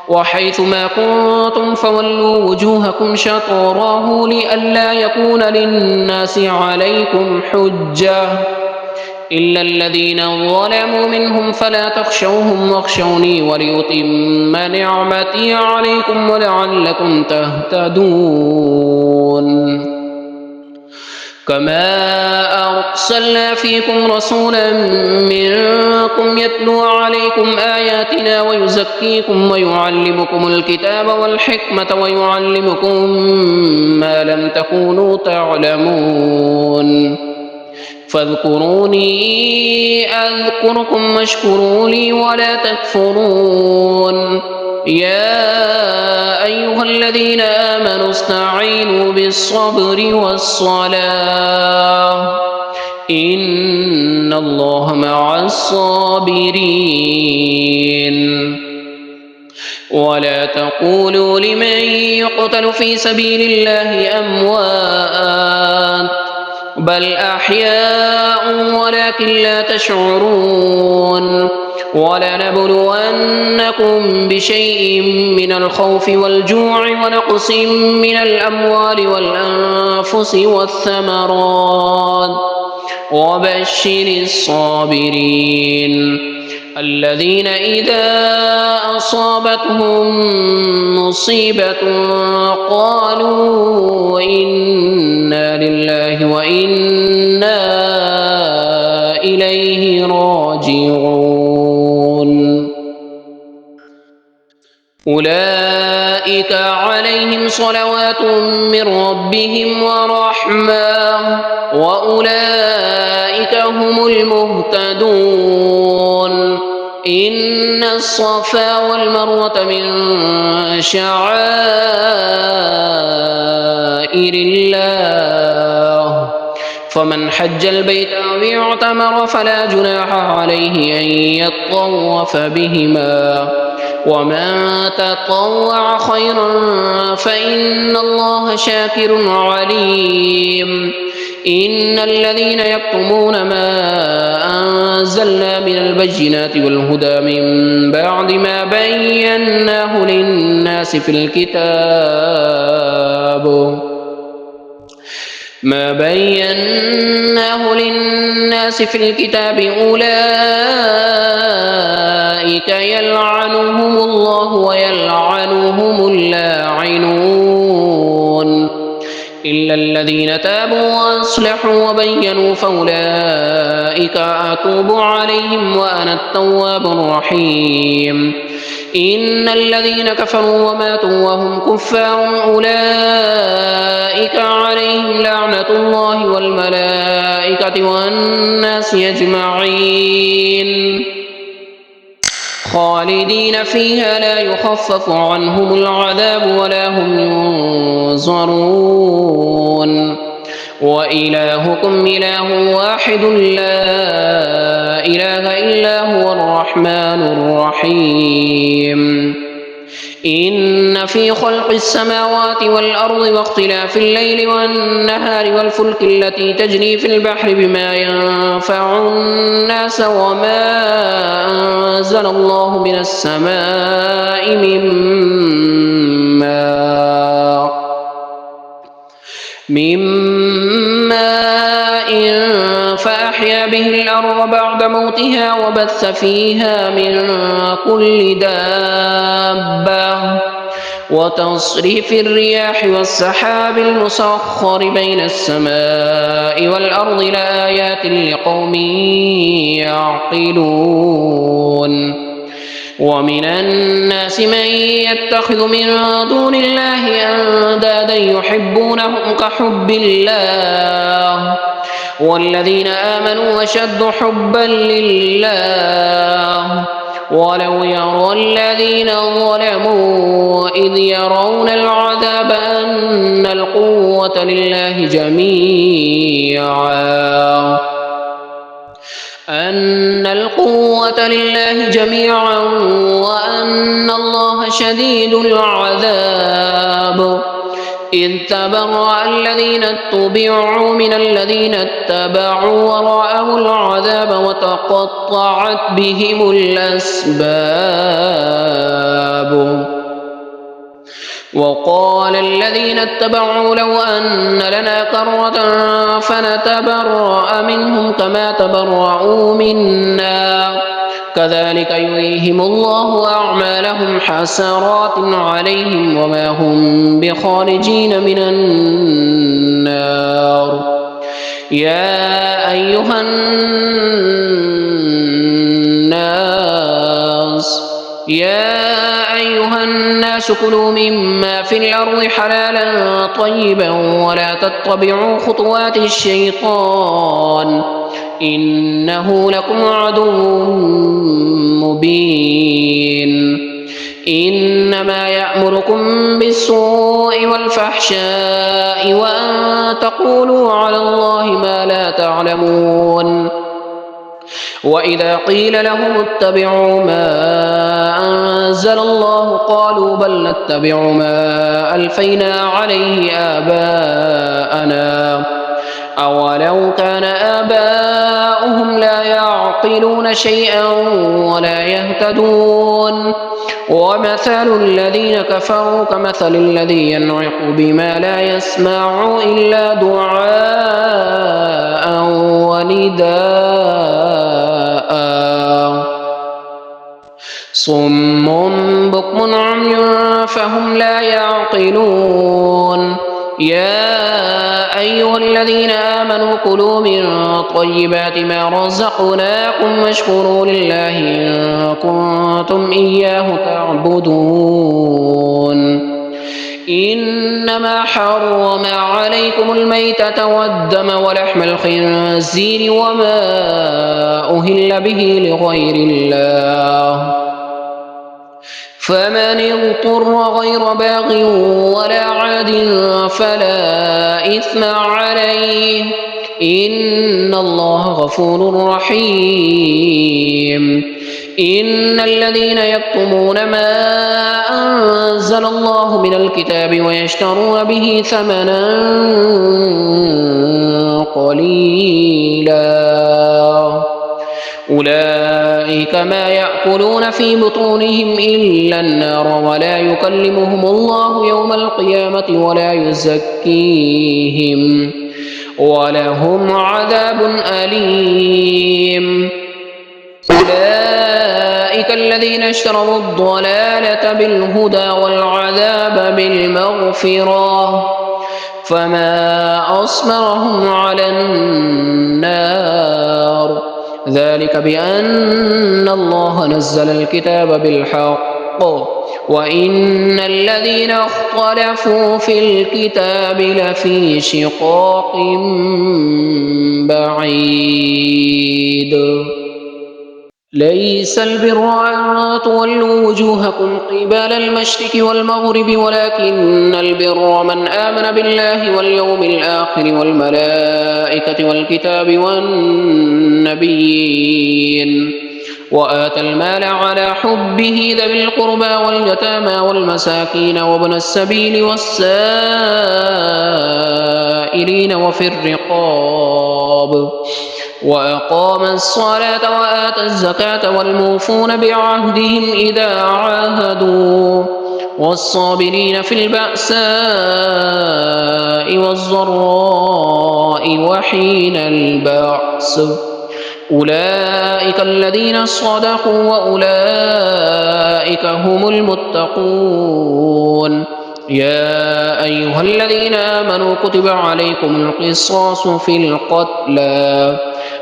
وحيث ما كنتم فولوا وجوهكم شطره لئلا يكون للناس عليكم حجة إلا الذين ظلموا منهم فلا تخشوهم واخشوني وليتم نعمتي عليكم ولعلكم تهتدون كما أرسلنا فيكم رسولا منكم يتلو عليكم آياتنا ويزكيكم ويعلمكم الكتاب والحكمة ويعلمكم ما لم تكونوا تعلمون فاذكروني أذكركم واشكروا لي ولا تكفرون يا أيها الذين آمنوا استعينوا بالصبر والصلاة إن الله مع الصابرين ولا تقولوا لمن يقتل في سبيل الله أموات بل أحياء ولكن لا تشعرون ولنبلونكم بشيء من الخوف والجوع ونقص من الأموال والأنفس والثمرات وبشر الصابرين الذين إذا أصابتهم مصيبة قالوا إنا لله وإنا إليه راجعون أولئك عليهم صلوات من ربهم ورحمة وأولئك هم المهتدون إن الصفا والمروة من شعائر الله فمن حج البيت أو اعتمر فلا جناح عليه أن يطوف بهما ومن تطوع خيرا فإن الله شاكر عليم إن الذين يكتمون ما أنزلنا من البينات والهدى من بعد ما بيناه للناس في الكتاب أولئك يلعنهم الله ويلعنهم اللاعنون إلا الذين تابوا وأصلحوا وبينوا فأولئك أتوب عليهم وأنا التواب الرحيم إن الذين كفروا وماتوا وهم كفار أولئك عليهم لعنة الله والملائكة والناس أجمعين خالدين فيها لا يخفف عنهم العذاب ولا هم ينظرون وإلهكم إله واحد لا إله إلا هو الرحمن الرحيم إن في خلق السماوات والأرض واختلاف الليل والنهار والفلك التي تجري في البحر بما ينفع الناس وما أنزل الله من السماء من ماء فأحيا به الأرض بعد موتها وبث فيها من كل دابة وتصريف الرياح والسحاب المسخر بين السماء والأرض لآيات لقوم يعقلون ومن الناس من يتخذ من دون الله أندادا يحبونهم كحب الله والذين آمنوا أشد حبا لله ولو يرى الذين ظلموا إذ يرون العذاب أن القوة لله جميعا وأن الله شديد العذاب إذ تبرأ الذين اتبعوا من الذين اتبعوا ورأوا العذاب وتقطعت بهم الأسباب وقال الذين اتبعوا لو أن لنا كرة فنتبرأ منهم كما تبرأوا منا كذلك يريهم الله أعمالهم حسرات عليهم وما هم بخارجين من النار يا أيها الناس كلوا مما في الأرض حلالا طيبا ولا تتبعوا خطوات الشيطان إنه لكم عدو مبين إنما يأمركم بالسوء والفحشاء وأن تقولوا على الله ما لا تعلمون وإذا قيل لهم اتبعوا ما أنزل الله قالوا بل نتبع ما ألفينا عليه آباءنا أولو كان آباؤهم لا يعقلون شيئا ولا يهتدون ومثل الذين كفروا كمثل الذي ينعق بما لا يسمع إلا دعاء ونداء صم بكم عمي فهم لا يعقلون يا أيها الذين آمنوا كلوا من طيبات ما رزقناكم واشكروا لله إن كنتم إياه تعبدون إنما حرم عليكم الميتة والدم ولحم الخنزير وما أهل به لغير الله فمن اضطر غير باغ ولا عاد فلا إثم عليه إن الله غفور رحيم إن الذين يكتمون ما أنزل الله من الكتاب ويشترون به ثمنا قليلا أولئك ما يأكلون في بطونهم إلا النار ولا يكلمهم الله يوم القيامة ولا يزكيهم ولهم عذاب أليم أولئك الذين اشتروا الضلالة بالهدى والعذاب بالمغفرة فما أصبرهم على النار ذلك بأن الله نزل الكتاب بالحق وإن الذين اختلفوا في الكتاب لفي شقاق بعيد ليس البر أن تولوا وجوهكم قبل المشرق والمغرب ولكن البر من آمن بالله واليوم الآخر والملائكة والكتاب والنبيين وآتى المال على حبه ذوي القربى واليتامى والمساكين وابن السبيل والسائلين وفي الرقاب وأقام الصلاة وآتى الزكاة والموفون بعهدهم إذا عاهدوا والصابرين في البأساء والضراء وحين البأس أولئك الذين صدقوا وأولئك هم المتقون يا أيها الذين آمنوا كتب عليكم القصاص في القتلى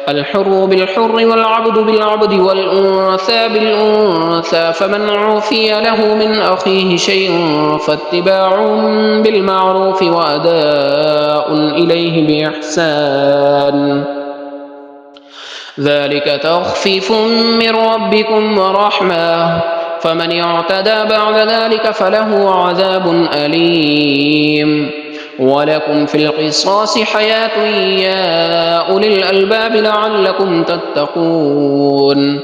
الحر بالحر والعبد بالعبد والأنثى بالأنثى فمن عفي له من أخيه شيء فاتباع بالمعروف وأداء إليه بإحسان ذلك تخفيف من ربكم ورحمة فمن اعتدى بعد ذلك فله عذاب أليم ولكم في القصاص حياة يا أولي الألباب لعلكم تتقون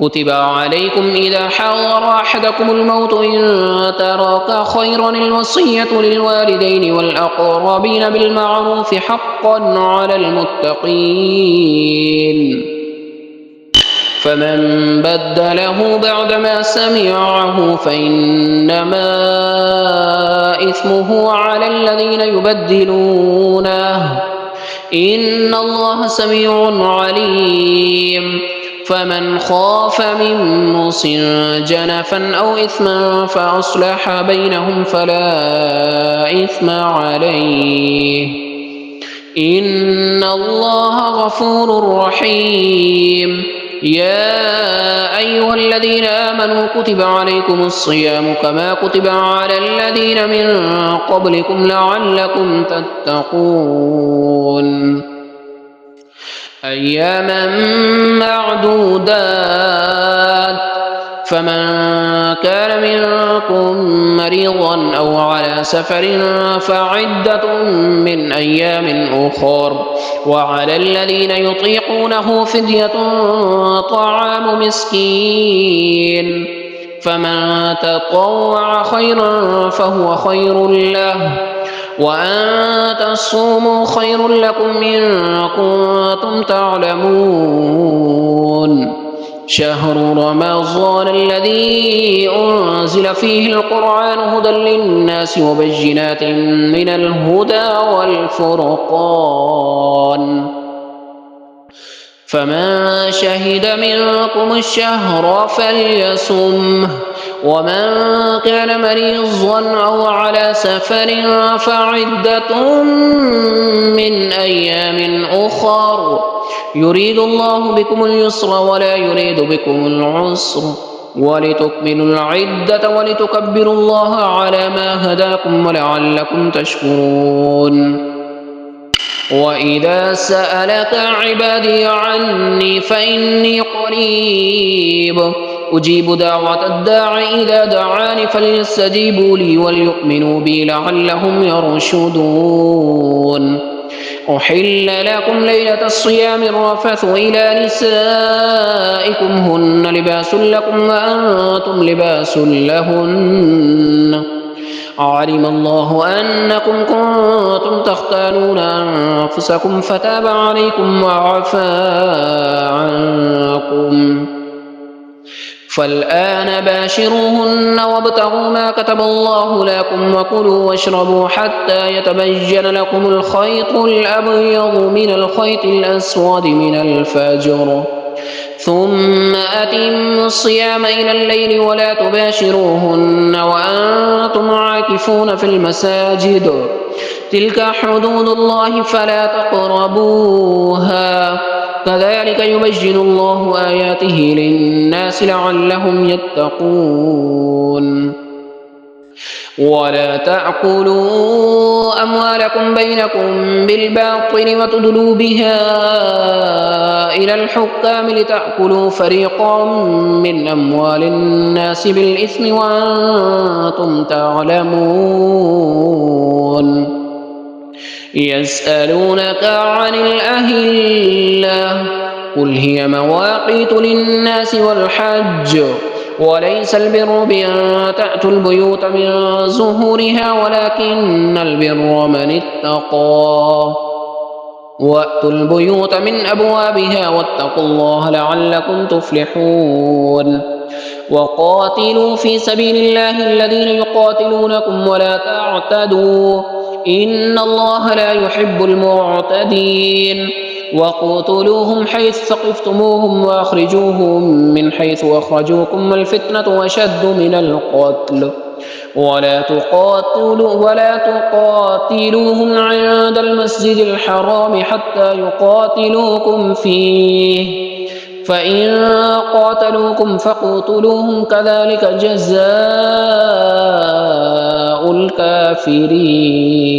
كتب عليكم إذا حضر أحدكم الموت إن ترك خيرا الوصية للوالدين والأقربين بالمعروف حقا على المتقين فمن بدله بعدما سمعه فإنما إثمه على الذين يبدلونه إن الله سميع عليم فمن خاف من موص جنفا أو إثما فأصلح بينهم فلا إثم عليه إن الله غفور رحيم يا أيها الذين آمنوا كتب عليكم الصيام كما كتب على الذين من قبلكم لعلكم تتقون أياما معدودات فمن كان منكم مريضا أو على سفر فعدة من أيام أخر وعلى الذين يطيقونه فدية طعام مسكين فمن تطوع خيرا فهو خير له وأن تصوموا خير لكم إن كنتم تعلمون شهر رمضان الذي أنزل فيه القرآن هدى للناس وبينات من الهدى والفرقان فمن شهد منكم الشهر فليصمه ومن كان مريضا أو على سفر فعدة من أيام أخر يريد الله بكم اليسر ولا يريد بكم العسر ولتكملوا العدة ولتكبروا الله على ما هداكم ولعلكم تشكرون وإذا سألك عبادي عني فإني قريب أجيب دعوة الداع إذا دعاني فليستجيبوا لي وليؤمنوا بي لعلهم يرشدون أحل لكم ليلة الصيام الرفث إلى نسائكم هن لباس لكم وأنتم لباس لهن علم الله أنكم كنتم تختانون أنفسكم فتاب عليكم وعفى عنكم فالآن باشروهن وابتغوا ما كتب الله لكم وكلوا واشربوا حتى يتبين لكم الخيط الأبيض من الخيط الأسود من الفجر ثم أتموا الصيام إلى الليل ولا تباشروهن وأنتم عاكفون في المساجد تلك حدود الله فلا تقربوها كذلك يبين الله آياته للناس لعلهم يتقون ولا تأكلوا أموالكم بينكم بالباطل وتدلوا بها إلى الحكام لتأكلوا فريقا من أموال الناس بالإثم وأنتم تعلمون يسألونك عن الأهلة قل هي مواقيت للناس والحج وليس البر بأن تأتوا البيوت من ظهورها ولكن البر من اتقى وأتوا البيوت من أبوابها واتقوا الله لعلكم تفلحون وقاتلوا في سبيل الله الذين يقاتلونكم ولا تعتدوا إن الله لا يحب المعتدين وقتلوهم حيث ثقفتموهم وأخرجوهم من حيث أخرجوكم الفتنة أشد من القتل ولا تقاتلوهم عند المسجد الحرام حتى يقاتلوكم فيه فإن قاتلوكم فاقتلوهم كذلك جزاء الكافرين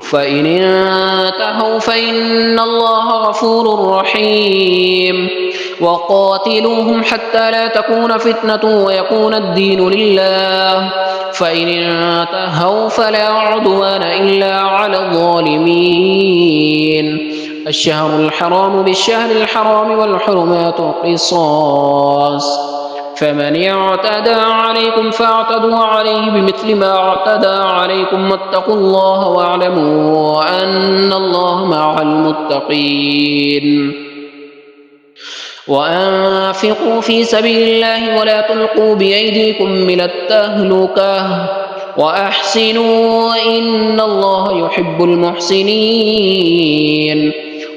فإن انتهوا فإن الله غفور رحيم وقاتلوهم حتى لا تكون فتنة ويكون الدين لله فإن انتهوا فلا عدوان إلا على الظالمين الشهر الحرام بالشهر الحرام والحرمات قصاص فمن اعتدى عليكم فاعتدوا عليه بمثل ما اعتدى عليكم واتقوا الله واعلموا أن الله مع المتقين وأنفقوا في سبيل الله ولا تلقوا بأيديكم من التهلكة وأحسنوا إن الله يحب المحسنين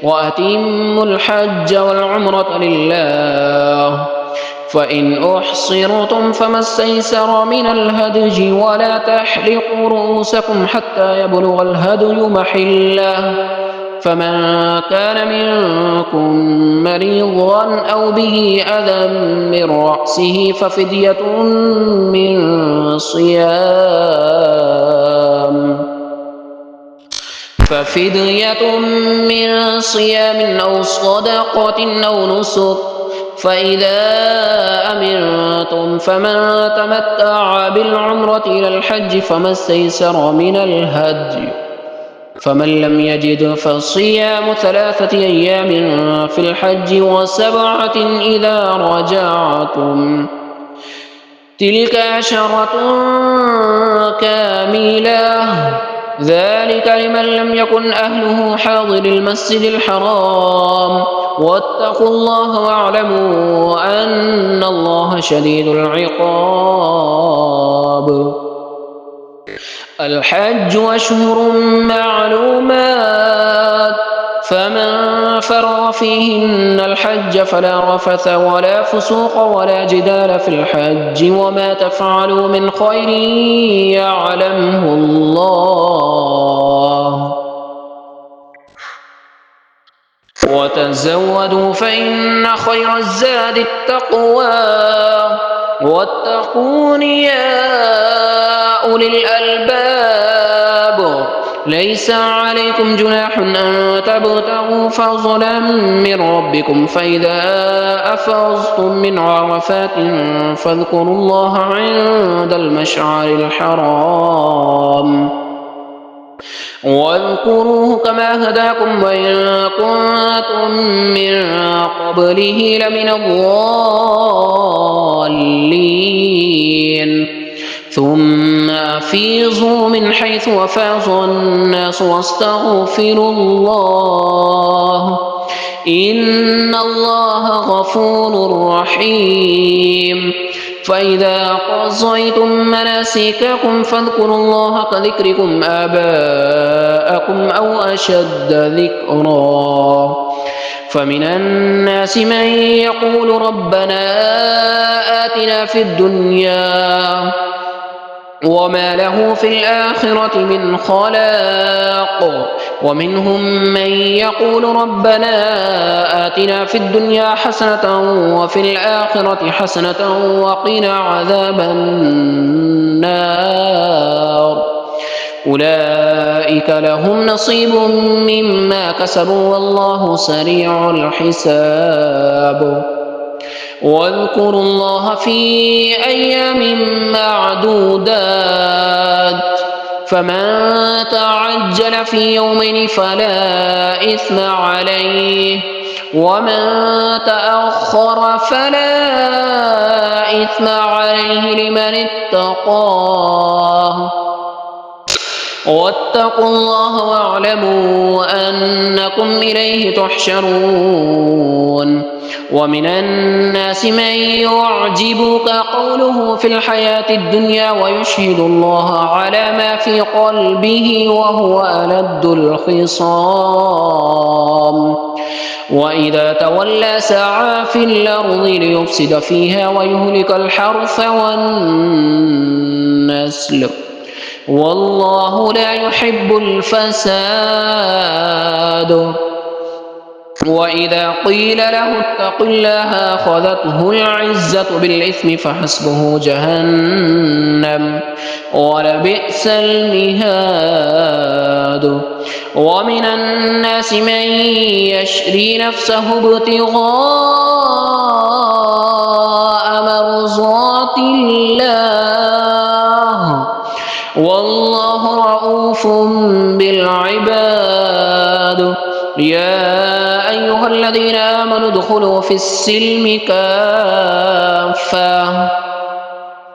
وأتموا الحج والعمرة لله فإن أحصرتم فما استيسر من الهدي ولا تحلقوا رؤوسكم حتى يبلغ الهدي محله فمن كان منكم مريضا أو به أذى من رأسه ففدية من صيام أو صدقة أو نسك فإذا أمنتم فمن تمتع بالعمرة إلى الحج فما استيسر من الهدي فمن لم يجد فصيام 3 أيام في الحج و7 إذا رجعتم تلك 10 كاملة ذلك لمن لم يكن أهله حاضر المسجد الحرام واتقوا الله واعلموا أن الله شديد العقاب الحج أشهر معلومات فمن فرض فيهن الحج فلا رفث ولا فسوق ولا جدال في الحج وما تفعلوا من خير يعلمه الله وتزودوا فإن خير الزاد التقوى واتقون يا أولي الألباب ليس عليكم جناح أن تبتغوا فضلا من ربكم فإذا أفضتم من عرفات فاذكروا الله عند المشعر الحرام واذكروه كما هداكم وإن كنتم من قبله لمن الضالين ثم أفيضوا من حيث أفاض الناس واستغفروا الله إن الله غفور رحيم فإذا قضيتم مناسككم فاذكروا الله كذكركم آباءكم أو أشد ذكرا فمن الناس من يقول ربنا آتنا في الدنيا وما له في الآخرة من خلاق ومنهم من يقول ربنا آتنا في الدنيا حسنة وفي الآخرة حسنة وقنا عذاب النار أولئك لهم نصيب مما كسبوا والله سريع الحساب واذكروا الله في أيام معدودات فمن تعجل في يومين فلا إثم عليه ومن تأخر فلا إثم عليه لمن اتقاه واتقوا الله واعلموا أنكم إليه تحشرون ومن الناس من يعجبك قوله في الحياة الدنيا ويشهد الله على ما في قلبه وهو ألد الخصام وإذا تولى سعى في الأرض ليفسد فيها ويهلك الحرث والنسل والله لا يحب الفساد. وإذا قيل له اتق الله أخذته العزة بالإثم فحسبه جهنم ولبئس المهاد. ومن الناس من يشري نفسه ابتغاء مرضات الله والله رؤوف بالعباد. يا أيها الذين آمنوا ادخلوا في السلم كافة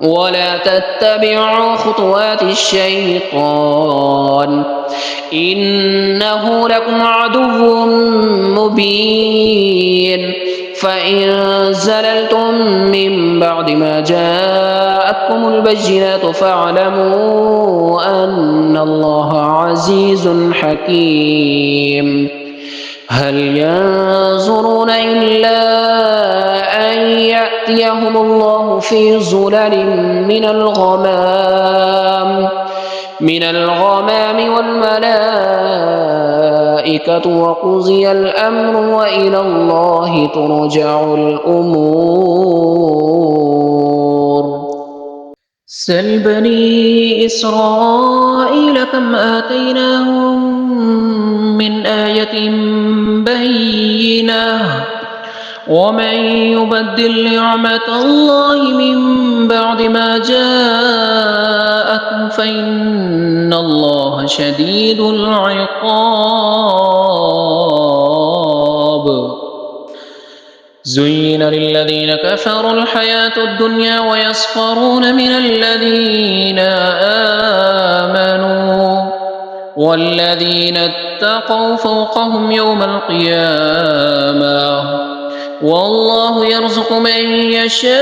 ولا تتبعوا خطوات الشيطان إنه لكم عدو مبين. فإن زللتم من بعد ما جاءتكم البينات فاعلموا أن الله عزيز حكيم. هل ينظرون إلا أن يأتيهم الله في ظلل من الغمام والملائكة وقضي الأمر وإلى الله ترجع الأمور. سل بني إسرائيل كم آتيناهم من آية بينة ومن يبدل نعمة الله من بعد ما جاءته فإن الله شديد العقاب. زين للذين كفروا الحياة الدنيا ويسخرون من الذين آمنوا والذين اتقوا فوقهم يوم القيامة والله يرزق من يشاء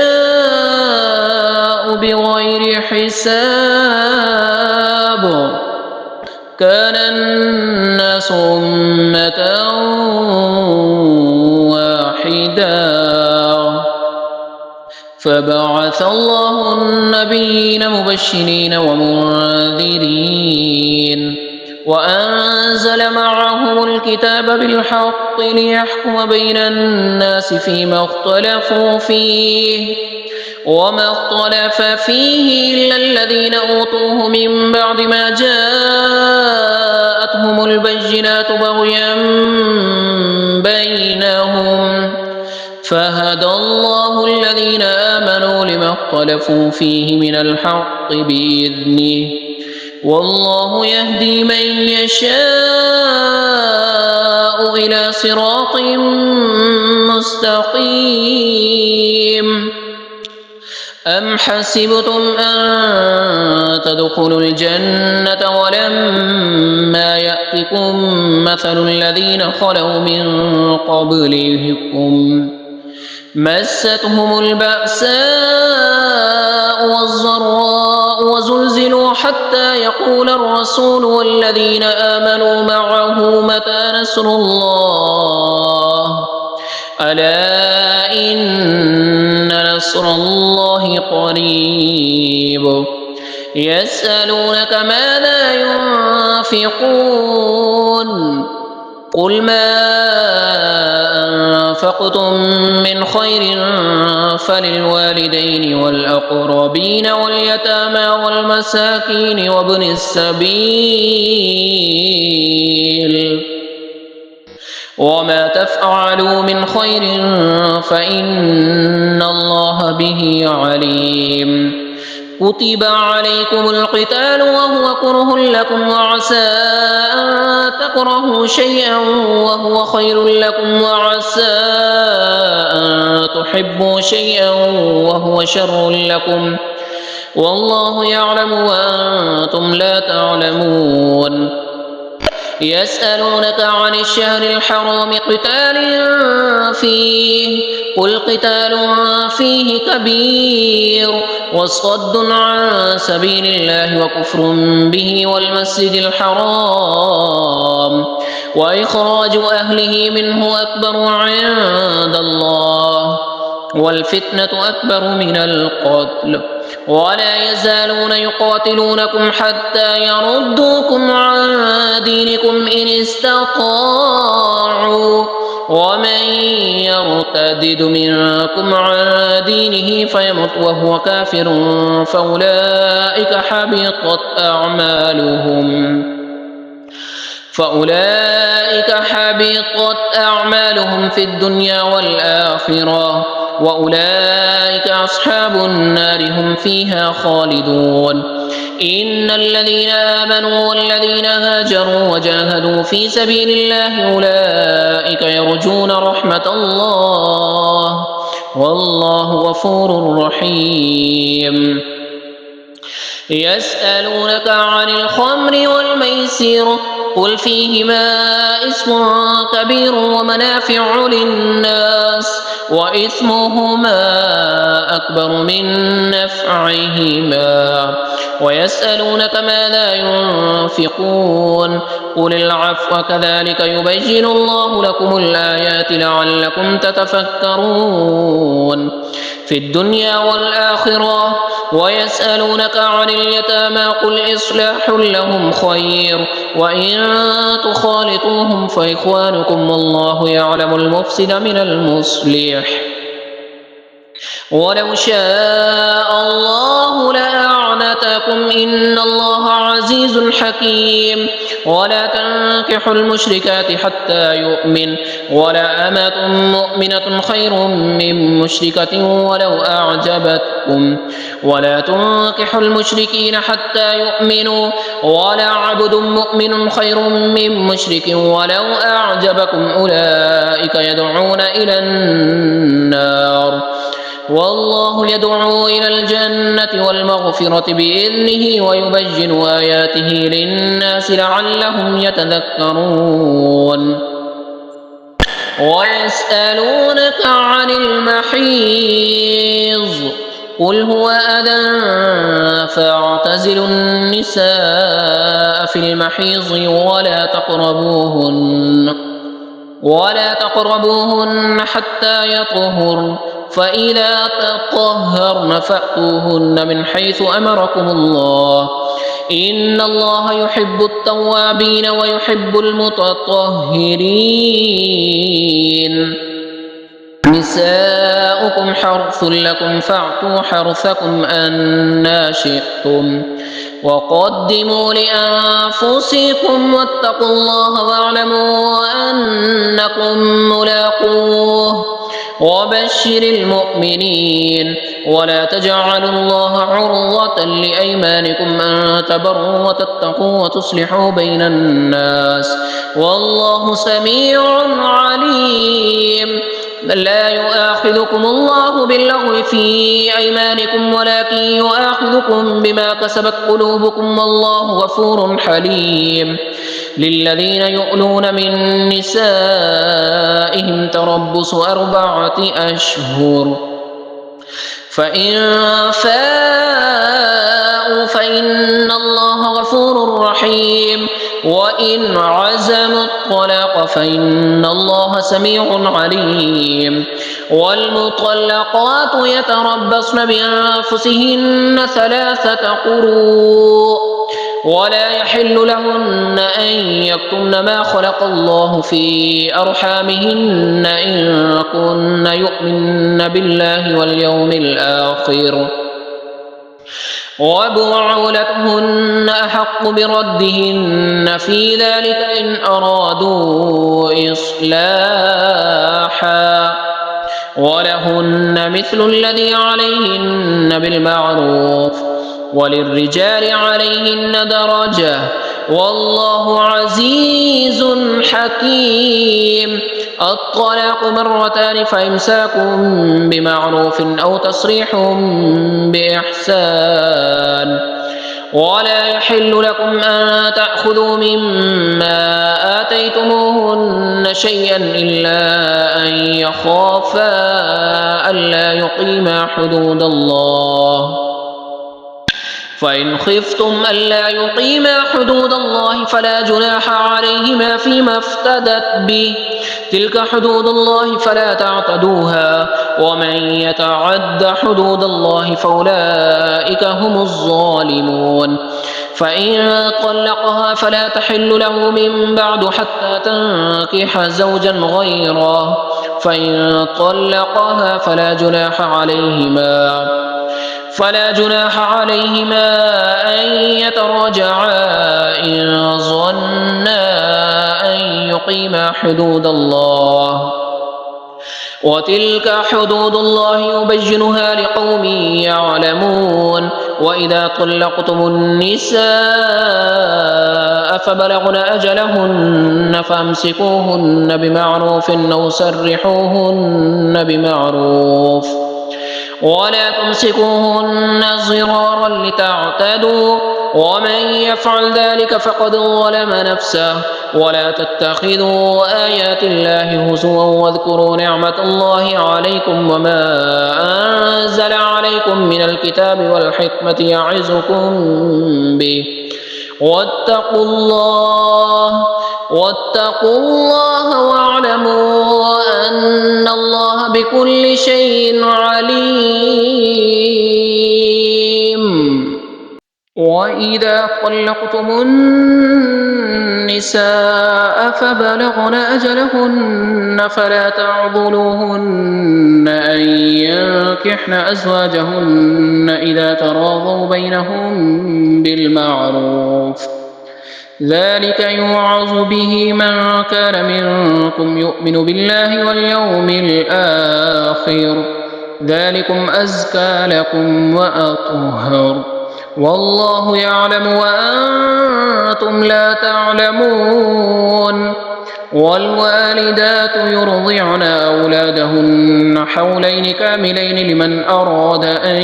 بغير حساب. كان الناس أمة واحدة فبعث الله النبيين مبشرين ومنذرين وأنزل معهم الكتاب بالحق ليحكم بين الناس فيما اختلفوا فيه وما اختلف فيه إلا الذين أوتوه من بعد ما جاءتهم البينات بغيا بينهم فهدى الله الذين آمنوا لما اختلفوا فيه من الحق بإذنه والله يهدي من يشاء إلى صراط مستقيم. أم حسبتم أن تدخلوا الجنة ولما يأتكم مثل الذين خلوا من قبلكم مستهم البأساء والضراء وزلزلوا حتى يقول الرسول والذين آمنوا معه متى نصر الله ألا إن نصر الله قريب. يسألونك ماذا ينفقون قل ما أنفقتم من خير فللوالدين والأقربين واليتامى والمساكين وابن السبيل وما تفعلوا من خير فإن الله به عليم. كتب عليكم القتال وهو كره لكم وعسى أن تكرهوا شيئا وهو خير لكم وعسى أن تحبوا شيئا وهو شر لكم والله يعلم وأنتم لا تعلمون. يسألونك عن الشهر الحرام قتال فيه قل قتال فيه كبير وصد عن سبيل الله وكفر به والمسجد الحرام وإخراج أهله منه أكبر عند الله والفتنة أكبر من القتل ولا يزالون يقاتلونكم حتى يردوكم عن دينكم إن استطاعوا ومن يرتدد منكم عن دينه فيمت وهو كافر فأولئك حبطت أعمالهم في الدنيا والآخرة وأولئك أصحاب النار هم فيها خالدون إن الذين آمنوا والذين هاجروا وجاهدوا في سبيل الله أولئك يرجون رحمة الله والله غفور رحيم يسألونك عن الخمر والميسر قل فيهما إثم كبير ومنافع للناس وإثمهما أكبر من نفعهما ويسألونك ماذا ينفقون قل العفو كذلك يبين الله لكم الآيات لعلكم تتفكرون في الدنيا والآخرة ويسألونك عن اليتامى قل إصلاح لهم خير وإن تخالطوهم فإخوانكم والله يعلم المفسد من المصلح ولو شاء الله لأعنتكم إن الله عزيز حكيم ولا تنكحوا المشركات حتى يؤمن ولأمة مؤمنة خير من مشركة ولو أعجبتكم ولا تنكحوا المشركين حتى يؤمنوا ولعبد مؤمن خير من مشرك ولو أعجبكم أولئك يدعون إلى النار والله يدعو إلى الجنة والمغفرة بإذنه ويبين آياته للناس لعلهم يتذكرون ويسألونك عن المحيض قل هو أذى فاعتزلوا النساء في المحيض ولا تقربوهن حتى يطهرن فإذا تطهرن فأتوهن من حيث أمركم الله إن الله يحب التوابين ويحب المتطهرين نساؤكم حرث لكم فأعطوا حرثكم أنى شئتم وقدموا لأنفسكم واتقوا الله واعلموا أنكم ملاقوه وبشر المؤمنين ولا تجعلوا الله عرضة لأيمانكم أن تبروا وتتقوا وتصلحوا بين الناس والله سميع عليم لا يؤاخذكم الله باللغو في أيمانكم ولكن يؤاخذكم بما كسبت قلوبكم والله غفور حليم للذين يؤلون من نسائهم تربص 4 أشهر فإن فاءوا فإن الله غفور رحيم وإن عزموا الطلاق فإن الله سميع عليم والمطلقات يتربصن بأنفسهن 3 قروء ولا يحل لهن أن يكتمن ما خلق الله في أرحامهن إن كن يؤمن بالله واليوم الآخر وبعولتهن أحق بردهن في ذلك إن أرادوا إصلاحا ولهن مثل الذي عليهن بالمعروف وللرجال عليهن درجة والله عزيز حكيم الطلاق 2 مرتان فإمساك بمعروف أو تسريح بإحسان ولا يحل لكم أن تأخذوا مما آتيتموهن شيئا إلا أن يخافا ألا يقيما حدود الله، فإن خفتم ألا يقيما حدود الله فلا جناح عليهما فيما افتدت به، تلك حدود الله فلا تعتدوها، ومن يتعد حدود الله فأولئك هم الظالمون. فإن طلقها فلا تحل له من بعد حتى تنكح زوجا غيره، فإن طلقها فلا جناح عليهما أن يتراجعا إن ظنا أن يقيما حدود الله، وتلك حدود الله يبينها لقوم يعلمون. وإذا طلقتم النساء فبلغن أجلهن فامسكوهن بمعروف أو سرحوهن بمعروف، ولا تمسكوهن ضرارا لتعتدوا، ومن يفعل ذلك فقد ظلم نفسه. ولا تتخذوا آيات الله هزوا واذكروا نعمة الله عليكم وما أنزل عليكم من الكتاب والحكمة يعظكم به، واتقوا الله واعلموا أن الله بكل شيء عليم. وإذا طلقتم النساء فبلغن أجلهن فلا تعضلوهن أن ينكحن أزواجهن إذا تراضوا بينهم بالمعروف، ذلك يوعظ به من كان منكم يؤمن بالله واليوم الآخر، ذلكم أزكى لكم وأطهر، والله يعلم وأنتم لا تعلمون. والوالدات يرضعن أولادهن حولين كاملين لمن أراد أن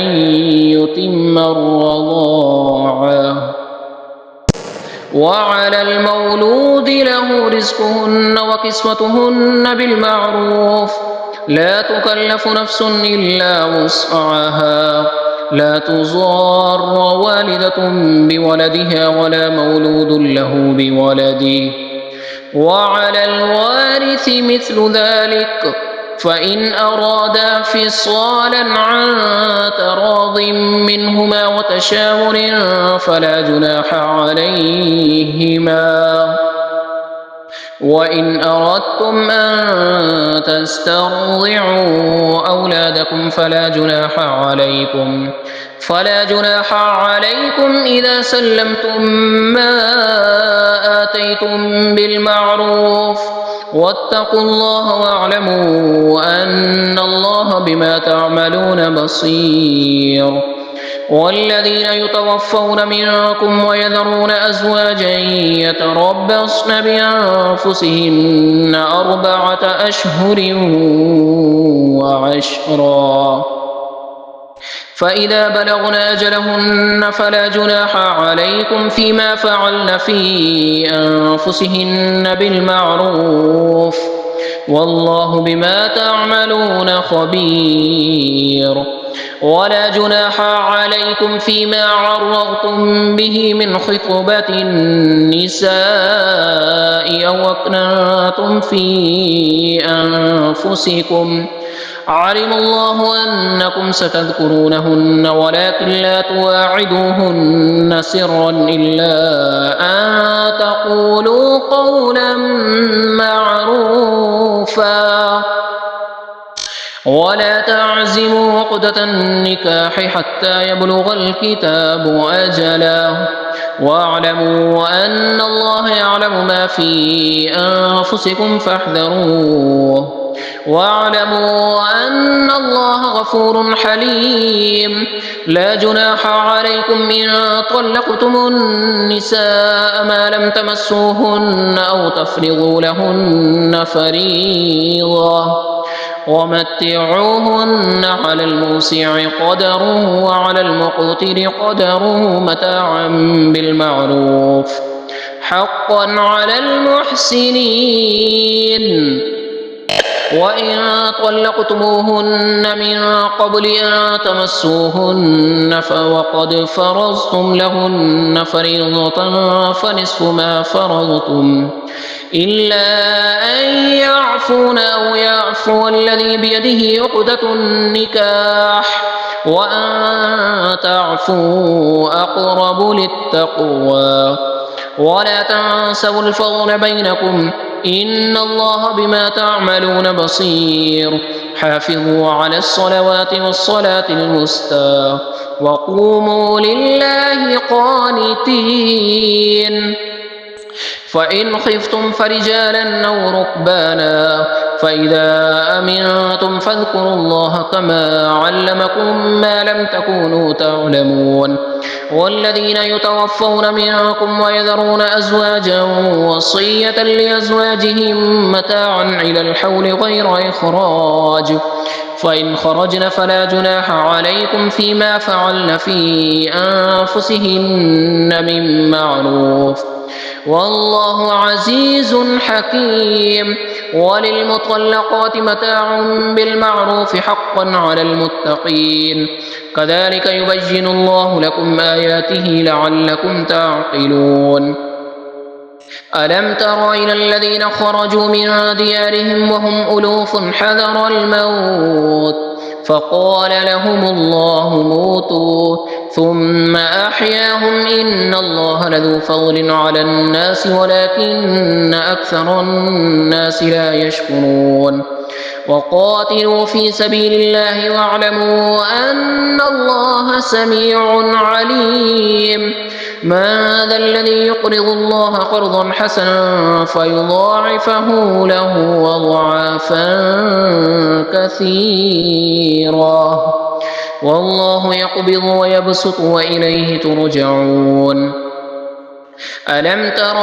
يتم الرضاعة، وعلى المولود له رزقهن وكسوتهن بالمعروف، لا تكلف نفس إلا وسعها، لا تضار والدة بولدها ولا مولود له بولده، وعلى الوارث مثل ذلك، فإن أرادا فصالا عن تراض منهما وتشاور فلا جناح عليهما. وإن أردتم أن تسترضعوا أولادكم فلا جناح عليكم إذا سلمتم ما آتيتم بالمعروف، واتقوا الله واعلموا أن الله بما تعملون بصير. والذين يتوفون منكم ويذرون أزواجا يتربصن بأنفسهن 4 أشهر وعشرا، فإذا بلغن أجلهن فلا جناح عليكم فيما فعلن في أنفسهن بالمعروف، والله بما تعملون خبير. ولا جناح عليكم فيما عرضتم به من خطبة النساء أو أكننتم في أنفسكم، علم الله أنكم ستذكرونهن ولكن لا تواعدوهن سرا إلا أن تقولوا قولا معروفا، ولا تعزموا عقدة النكاح حتى يبلغ الكتاب أجله، واعلموا أن الله يعلم ما في أنفسكم فاحذروه، واعلموا أن الله غفور حليم. لا جناح عليكم إن طلقتم النساء ما لم تمسوهن أو تفرضوا لهن فريضة، ومتعوهن على الموسع قدره وعلى المقتر قدره متاعا بالمعروف حقا على المحسنين. وإن طلقتموهن من قبل أن تمسوهن وقد فرضتم لهن فريضة فنصف ما فرضتم إلا أن يعفون أو يعفو الذي بيده عقدة النكاح وأن تعفوا أقرب للتقوى. ولا تنسوا الفضل بينكم إن الله بما تعملون بصير. حافظوا على الصلوات والصلاة الوسطى وقوموا لله قانتين. فإن خفتم فرجالا أو ركبانا فإذا أمنتم فاذكروا الله كما علمكم ما لم تكونوا تعلمون. والذين يتوفون منكم ويذرون أزواجا وصية لأزواجهم متاعا إلى الحول غير إخراج فإن خرجن فلا جناح عليكم فيما فعلن في أنفسهن من معروف والله عزيز حكيم. وللمطلقات متاع بالمعروف حقا على المتقين كذلك يبين الله لكم آياته لعلكم تعقلون. ألم تر إلى الذين خرجوا من ديارهم وهم ألوف حذر الموت فقال لهم الله موتوا ثم أحياهم إن الله لذو فضل على الناس ولكن أكثر الناس لا يشكرون. وقاتلوا في سبيل الله واعلموا أن الله سميع عليم. ما ذا الذي يقرض الله قرضا حسنا فيضاعفه له أضعافا كثيرة والله يقبض ويبسط وإليه ترجعون. ألم تر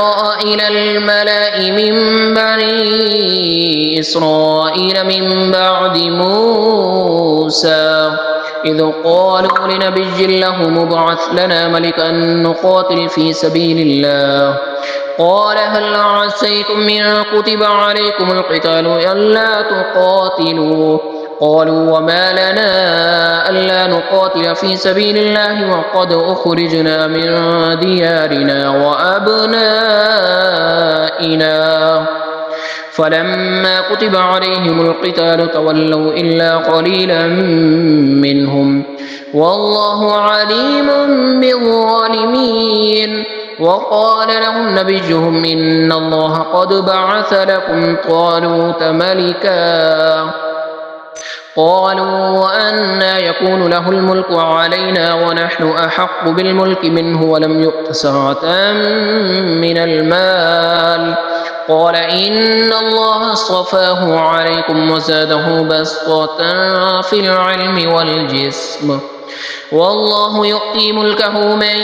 إلى الملأ من بني إسرائيل من بعد موسى إذ قالوا لنبي له مبعث لنا ملكا نقاتل في سبيل الله قال هل عسيتم من كتب عليكم القتال ألا تقاتلوا قالوا وما لنا ألا نقاتل في سبيل الله وقد أخرجنا من ديارنا وأبنائنا فلما كتب عليهم القتال تولوا إلا قليلا منهم والله عليم بالظالمين. وقال لهم نبيهم إن الله قد بعث لكم طالوت ملكا قالوا وأنى يكون له الملك علينا ونحن أحق بالملك منه ولم يؤت سعة من المال قال إن الله اصطفاه عليكم وزاده بسطة في العلم والجسم والله يؤتي ملكه من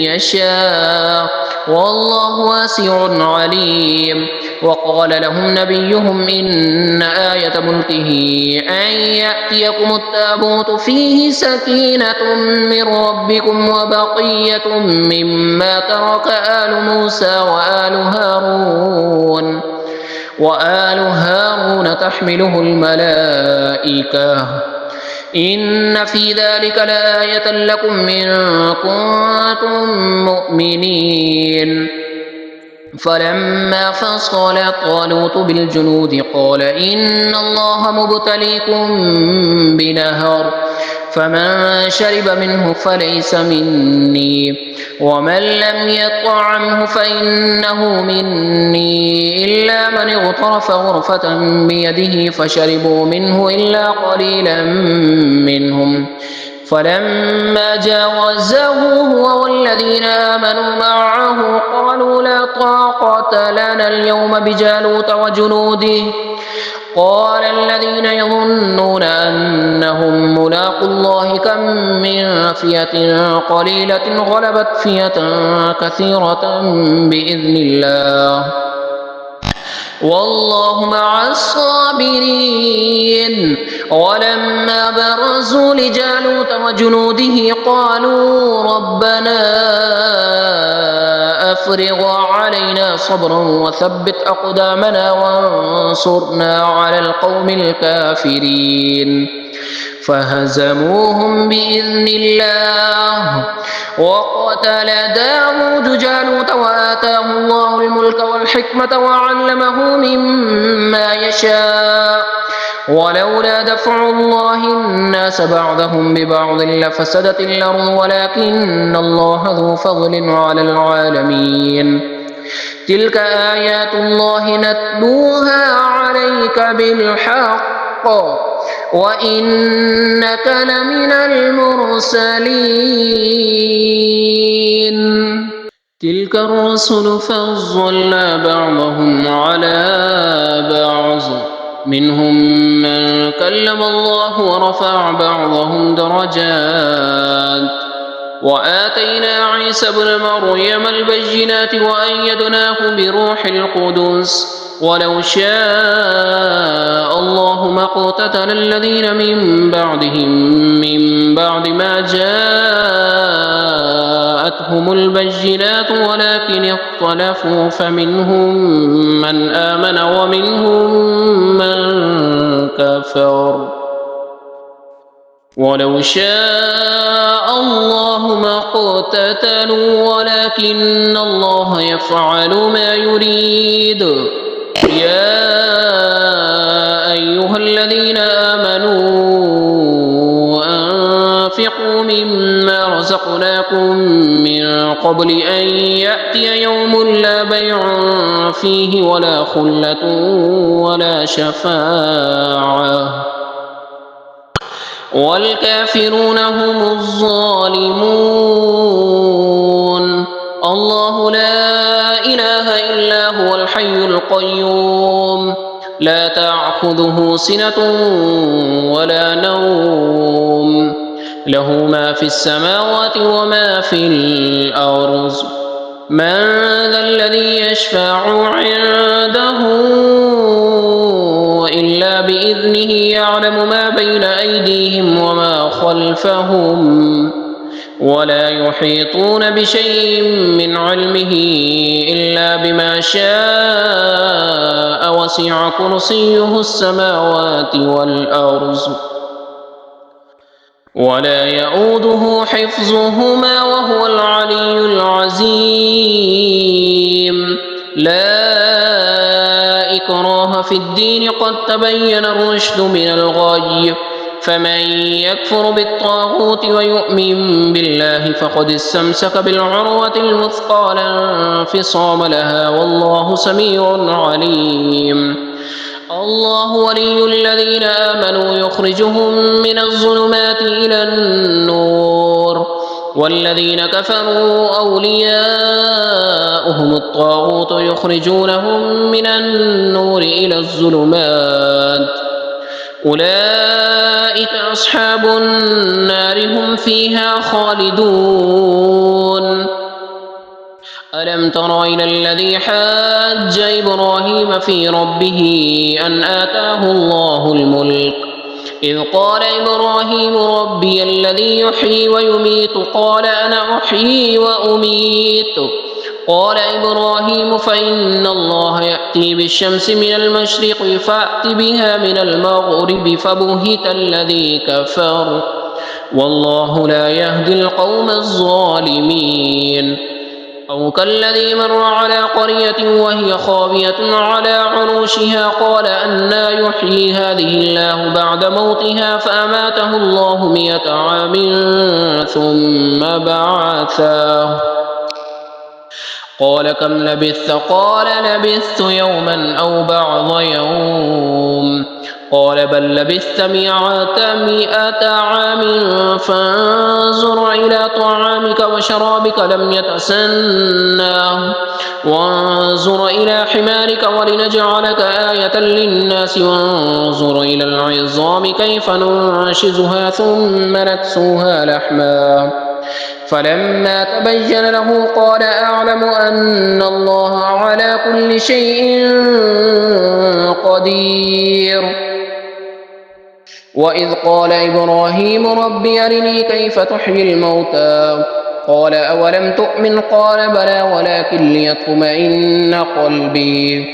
يشاء والله واسع عليم. وقال لهم نبيهم إن آية ملكه أن يأتيكم التابوت فيه سكينة من ربكم وبقية مما ترك آل موسى وآل هارون تحمله الملائكة إن في ذلك لآية لكم إن كنتم مؤمنين. فلما فصل طالوت بالجنود قال إن الله مبتليكم بنهر فمن شرب منه فليس مني ومن لم يطعمه فإنه مني إلا من اغترف غرفة بيده فشربوا منه إلا قليلا منهم فلما جاوزه هو والذين آمنوا معه قالوا لا طاقة لنا اليوم بجالوت وجنوده قال الذين يظنون أنهم ملاقو الله كم من فئة قليلة غلبت فئة كثيرة بإذن الله والله مع الصابرين. ولما برزوا لجالوت وجنوده قالوا ربنا أفرغ علينا صبرا وثبت أقدامنا وانصرنا على القوم الكافرين. فهزموهم بإذن الله. وقتل داود جالوت وآتاه الله الملك والحكمة وعلمه مما يشاء. ولولا دفع الله الناس بعضهم ببعض لفسدت الأرض ولكن الله ذو فضل على العالمين. تلك آيات الله نتلوها عليك بالحق وإنك لمن المرسلين. تلك الرسل فضلنا بعضهم على بعض منهم من كلم الله ورفع بعضهم درجات. وآتينا عيسى ابن مريم البينات وأيدناه بروح القدس. ولو شاء الله ما اقتتل الذين من بعدهم من بعد ما جاءتهم البينات ولكن اختلفوا فمنهم من آمن ومنهم من كفر. ولو شاء الله ما اقتتلوا ولكن الله يفعل ما يريد. يا أيها الذين آمنوا أنفقوا مما رزقناكم من قبل أن يأتي يوم لا بيع فيه ولا خلة ولا شفاعة والكافرون هم الظالمون. الله لا إله إلا هو الحي القيوم لا تأخذه سنة ولا نوم له ما في السماوات وما في الأرض. من ذا الذي يشفع عنده إلا بإذنه يعلم ما بين أيديهم وما خلفهم ولا يحيطون بشيء من علمه إلا بما شاء وسع كرسيه السماوات والأرض ولا يؤوده حفظهما وهو العلي العظيم. لا إكراه في الدين قد تبين الرشد من الغي. فمن يكفر بالطاغوت ويؤمن بالله فقد استمسك بالعروة الوثقى لا انفصام لها والله سميع عليم. الله ولي الذين آمنوا يخرجهم من الظلمات إلى النور والذين كفروا أولياؤهم الطاغوت يخرجونهم من النور إلى الظلمات أولئك أصحاب النار هم فيها خالدون. ألم تر إلى الذي حاج إبراهيم في ربه أن آتاه الله الملك إذ قال إبراهيم ربي الذي يحيي ويميت قال أنا أحيي وأميت قال إبراهيم فإن الله يأتي بالشمس من المشرق فأت بها من المغرب فبهت الذي كفر والله لا يهدي القوم الظالمين. أو كالذي مر على قرية وهي خاوية على عروشها قال أنى يحيي هذه الله بعد موتها فأماته الله 100 عام ثم بعثه قال كم لبثت قال لبثت يوما أو بعض يوم قال بل لبثت 100 عام فانظر إلى طعامك وشرابك لم يتسنه وانظر إلى حمارك ولنجعلك آية للناس وانظر إلى العظام كيف ننشزها ثم نكسوها لحما فلما تبين له قال أعلم أن الله على كل شيء قدير. وإذ قال إبراهيم رب أرني كيف تحيي الموتى قال أولم تؤمن قال بلى ولكن ليطمئن قلبي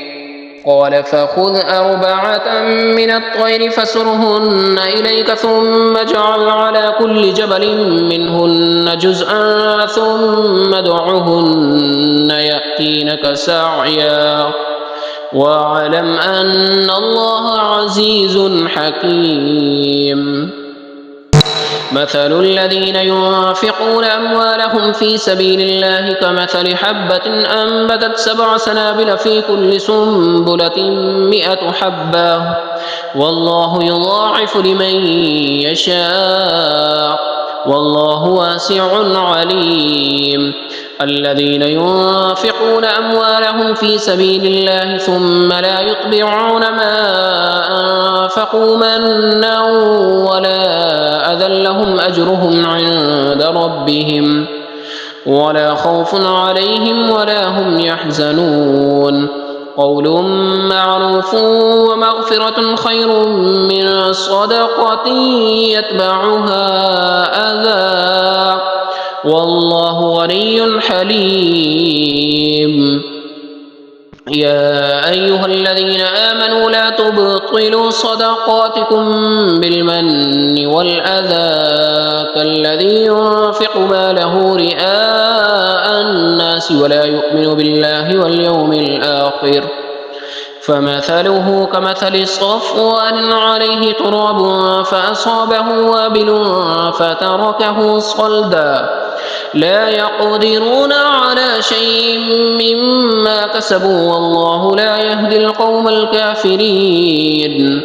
قال فخذ 4 من الطير فسرهن إليك ثم اجعل على كل جبل منهن جزءا ثم ادعهن يأتينك سعيا واعلم أن الله عزيز حكيم. مثل الذين ينفقون أموالهم في سبيل الله كمثل حبة أنبتت 7 سنابل في كل سنبلة 100 حبة والله يضاعف لمن يشاء والله واسع عليم. الذين ينفقون أموالهم في سبيل الله ثم لا يتبعون ما أنفقوا منا ولا أذى لهم أجرهم عند ربهم ولا خوف عليهم ولا هم يحزنون. قول معروف ومغفرة خير من صدقة يتبعها أذى والله غني حليم. يا أيها الذين آمنوا لا تبطلوا صدقاتكم بالمن والأذى كالذي ينفق ماله رئاء الناس ولا يؤمن بالله واليوم الآخر فمثله كمثل صفوان عليه تراب فأصابه وابل فتركه صلدا لا يقدرون على شيء مما كسبوا والله لا يهدي القوم الكافرين.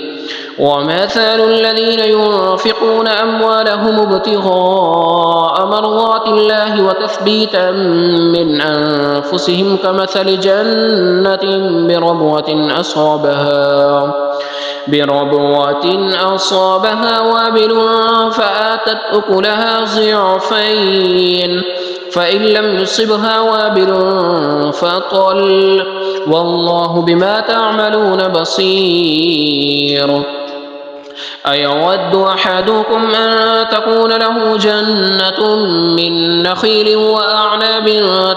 ومثل الذين ينفقون أموالهم ابتغاء مرضات الله وتثبيتا من أنفسهم كمثل جنة بربوة أصابها وابل فآتت أكلها ضعفين فإن لم يصبها وابل فطل والله بما تعملون بصير. أيود أحدكم أن تكون له جنة من نخيل وأعناب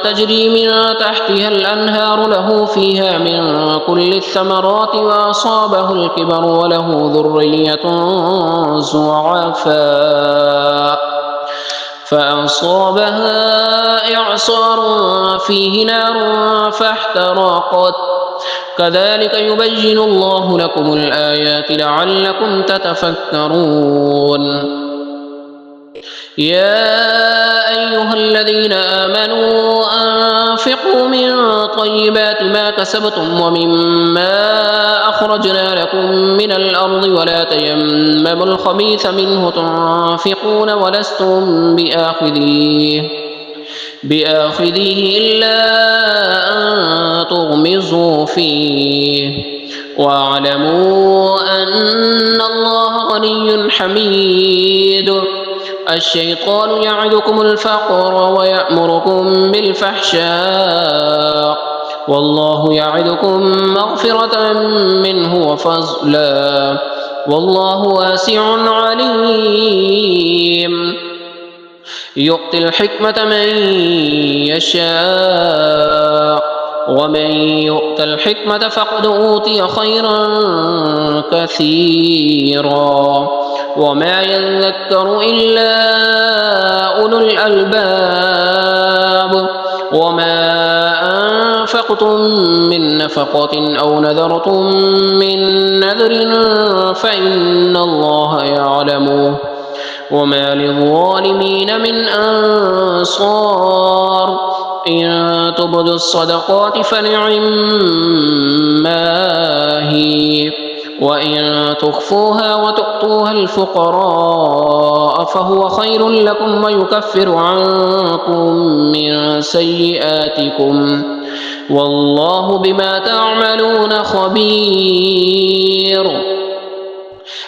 تجري من تحتها الأنهار له فيها من كل الثمرات وأصابه الكبر وله ذرية ضعفاء فأصابها إعصار فيه نار فاحترقت كذلك يبين الله لكم الآيات لعلكم تتفكرون. يا أيها الذين آمنوا أنفقوا من طيبات ما كسبتم ومما أخرجنا لكم من الأرض ولا تيمموا الخبيث منه تنفقون ولستم بآخذيه إلا أن تغمضوا فيه واعلموا أن الله غني حميد. الشيطان يعدكم الفقر ويأمركم بالفحشاء والله يعدكم مغفرة منه وفضلا والله واسع عليم. يؤتي الحكمة من يشاء ومن يؤت الحكمة فقد أوتي خيرا كثيرا وما يذكر إلا أولو الألباب. وما أنفقتم من نفقة أو نذرتم من نذر فإن الله يعلمه وما للظالمين من أنصار. إن تبدوا الصدقات فنعما هي وإن تخفوها وتؤتوها الفقراء فهو خير لكم ويكفر عنكم من سيئاتكم والله بما تعملون خبير.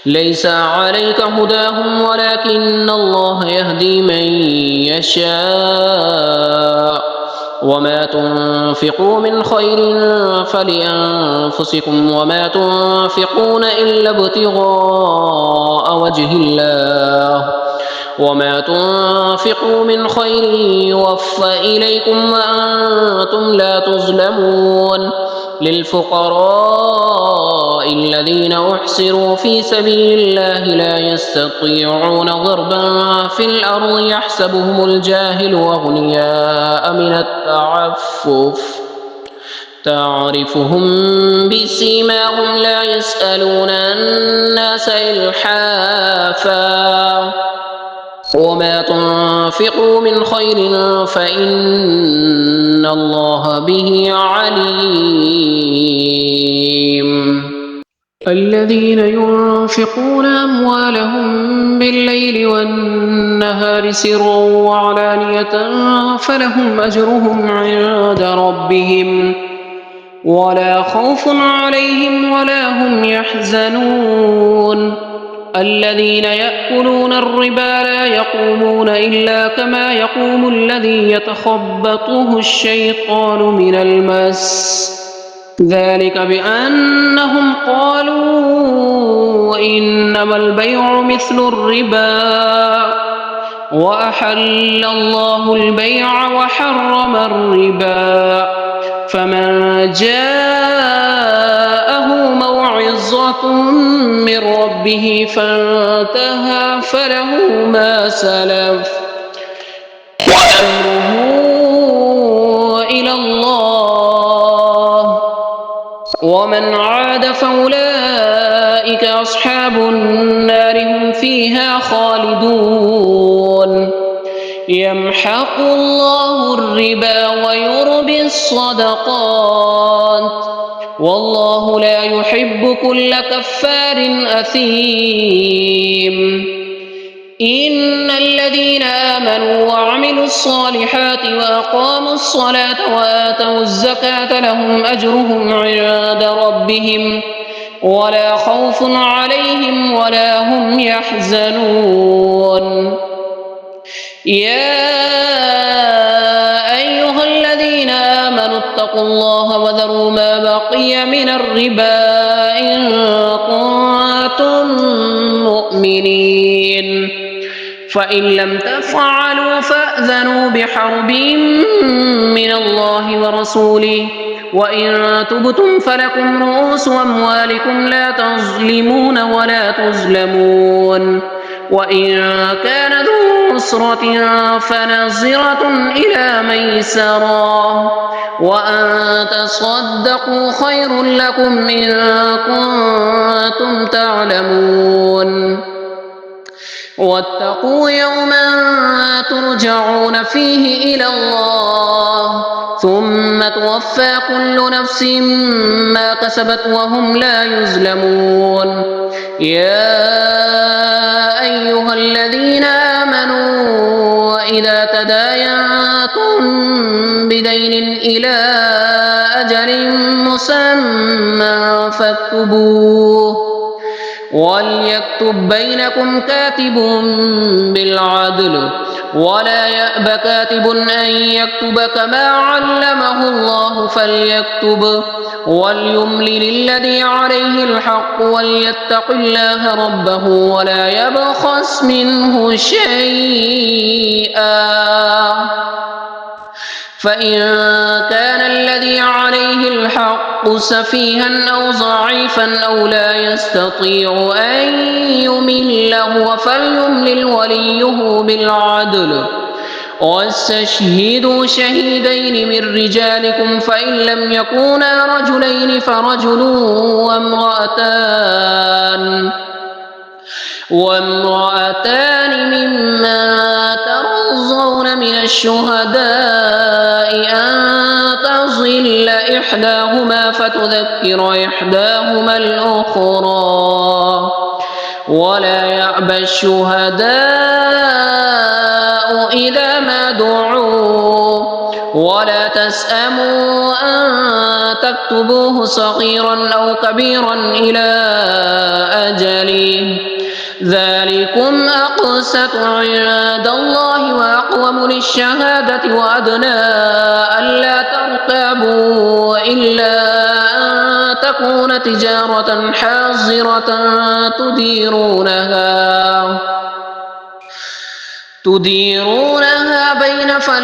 ليس عليك هداهم ولكن الله يهدي من يشاء وما تنفقوا من خير فلأنفسكم وما تنفقون إلا ابتغاء وجه الله وما تنفقوا من خير يوفى إليكم وأنتم لا تظلمون للفقراء الذين أحصروا في سبيل الله لا يستطيعون ضربا في الأرض يحسبهم الجاهل أغنياء من التعفف تعرفهم بسيماهم لا يسألون الناس إلحافا وما تنفقوا من خير فإن الله به عليم. الذين ينفقون أموالهم بالليل والنهار سرا وعلانية فلهم أجرهم عند ربهم ولا خوف عليهم ولا هم يحزنون. الذين يأكلون الربا لا يقومون إلا كما يقوم الذي يتخبطه الشيطان من المس ذلك بأنهم قالوا إنما البيع مثل الربا وأحل الله البيع وحرم الربا فمن جاءه موعظة من ربه فانتهى فله ما سلف وأمره إلى الله ومن عاد فأولئك أصحاب النار هم فيها خالدون. يمحق الله الربا ويربي الصدقات والله لا يحب كل كفار أثيم. إن الذين آمنوا وعملوا الصالحات وأقاموا الصلاة وآتوا الزكاة لهم أجرهم عند ربهم ولا خوف عليهم ولا هم يحزنون. يا أيها الذين آمنوا اتقوا الله وذروا ما بقي من الربا إن كنتم مؤمنين فإن لم تفعلوا فأذنوا بحرب من الله ورسوله وإن تبتم فلكم رؤوس أموالكم لا تظلمون ولا تظلمون وإن كان ذو عسرة فنظرة إلى ميسرة وأن تصدقوا خير لكم إن كنتم تعلمون. واتقوا يوما ترجعون فيه إلى الله ثم توفى كل نفس ما كسبت وهم لا يظلمون. يا أيها الذين آمنوا إذا تداينتم بدين إلى أجل مسمى فاكتبوه وليكتب بينكم كاتب بالعدل ولا يأب كاتب أن يكتب كما علمه الله فليكتب وليملل الذي عليه الحق وليتق الله ربه ولا يبخس منه شيئا فإن كان الذي عليه الحق سفيها أو ضعيفا أو لا يستطيع أن يمل هو فليملل وليه بالعدل واستشهدوا شهيدين من رجالكم فإن لم يكونا رجلين فرجل وامرأتان ممن ترضون من الشهداء أن تضل إحداهما فتذكر إحداهما الأخرى ولا يأبى الشهداء إذا ما دعوا ولا تسأموا أن تكتبوه صغيرا أو كبيرا إلى أجله ذلكم أقسط عند الله وأقوم للشهادة وأدنى ألا ترتابوا إلا أن تكون تجارة حاضرة تديرونها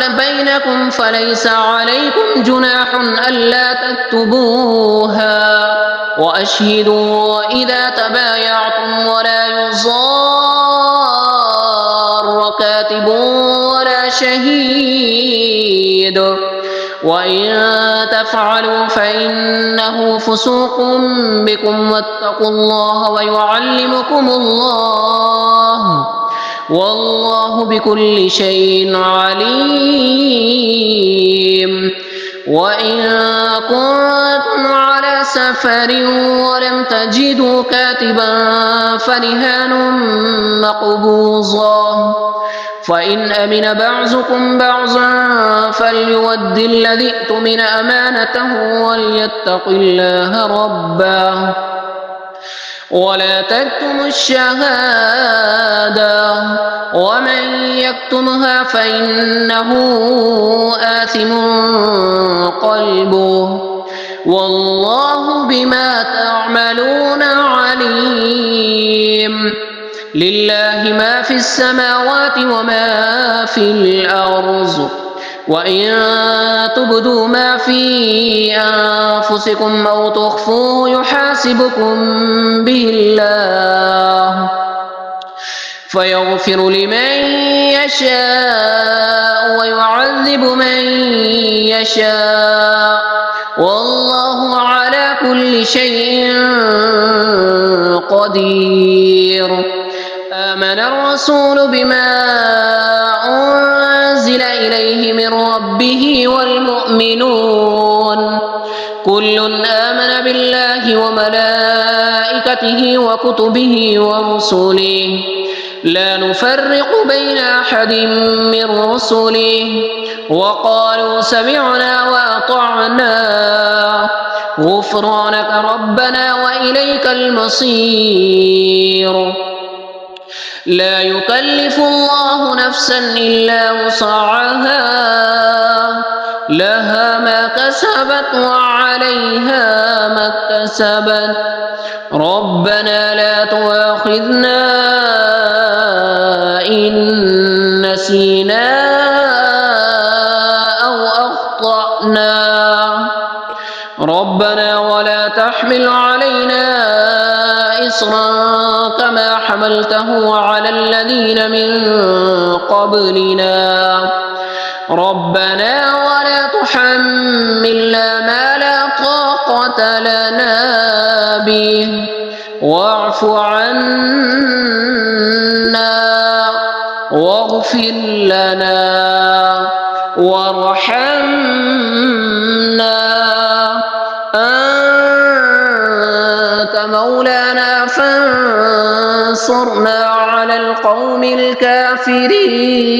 بينكم فليس عليكم جناح ألا تكتبوها وأشهدوا إذا تبايعتم ولا يضار كاتب ولا شهيد وإن تفعلوا فإنه فسوق بكم واتقوا الله ويعلمكم الله والله بكل شيء عليم وإن كنتم على سفر ولم تجدوا كاتبا فرهان مقبوضا فإن أمن بعضكم بعضا فليؤد الذي اؤتمن أمانته وليتق الله ربه ولا تكتموا الشهادة ومن يكتمها فإنه آثم قلبه والله بما تعملون عليم لله ما في السماوات وما في الأرض وإن تبدوا ما في أنفسكم أو تخفوه يحاسبكم به الله فيغفر لمن يشاء ويعذب من يشاء والله على كل شيء قدير آمن الرسول بما أنزل إليه من ربه والمؤمنون كل آمن بالله وملائكته وكتبه ورسله لا نفرق بين أحد من رسله وقالوا سمعنا وأطعنا غفرانك ربنا وإليك المصير لا يكلف الله نفسا إلا وسعها لها ما كسبت وعليها ما اكتسبت ربنا لا تؤاخذنا إن نسينا أو أخطأنا ربنا ولا تحمل علينا إصرا كما حملته على الذين من قبلنا ربنا ولا تحملنا ما لا طاقة لنا به واعف عنا واغفر لنا وارحمنا أنت مولانا فانصرنا على القوم الكافرين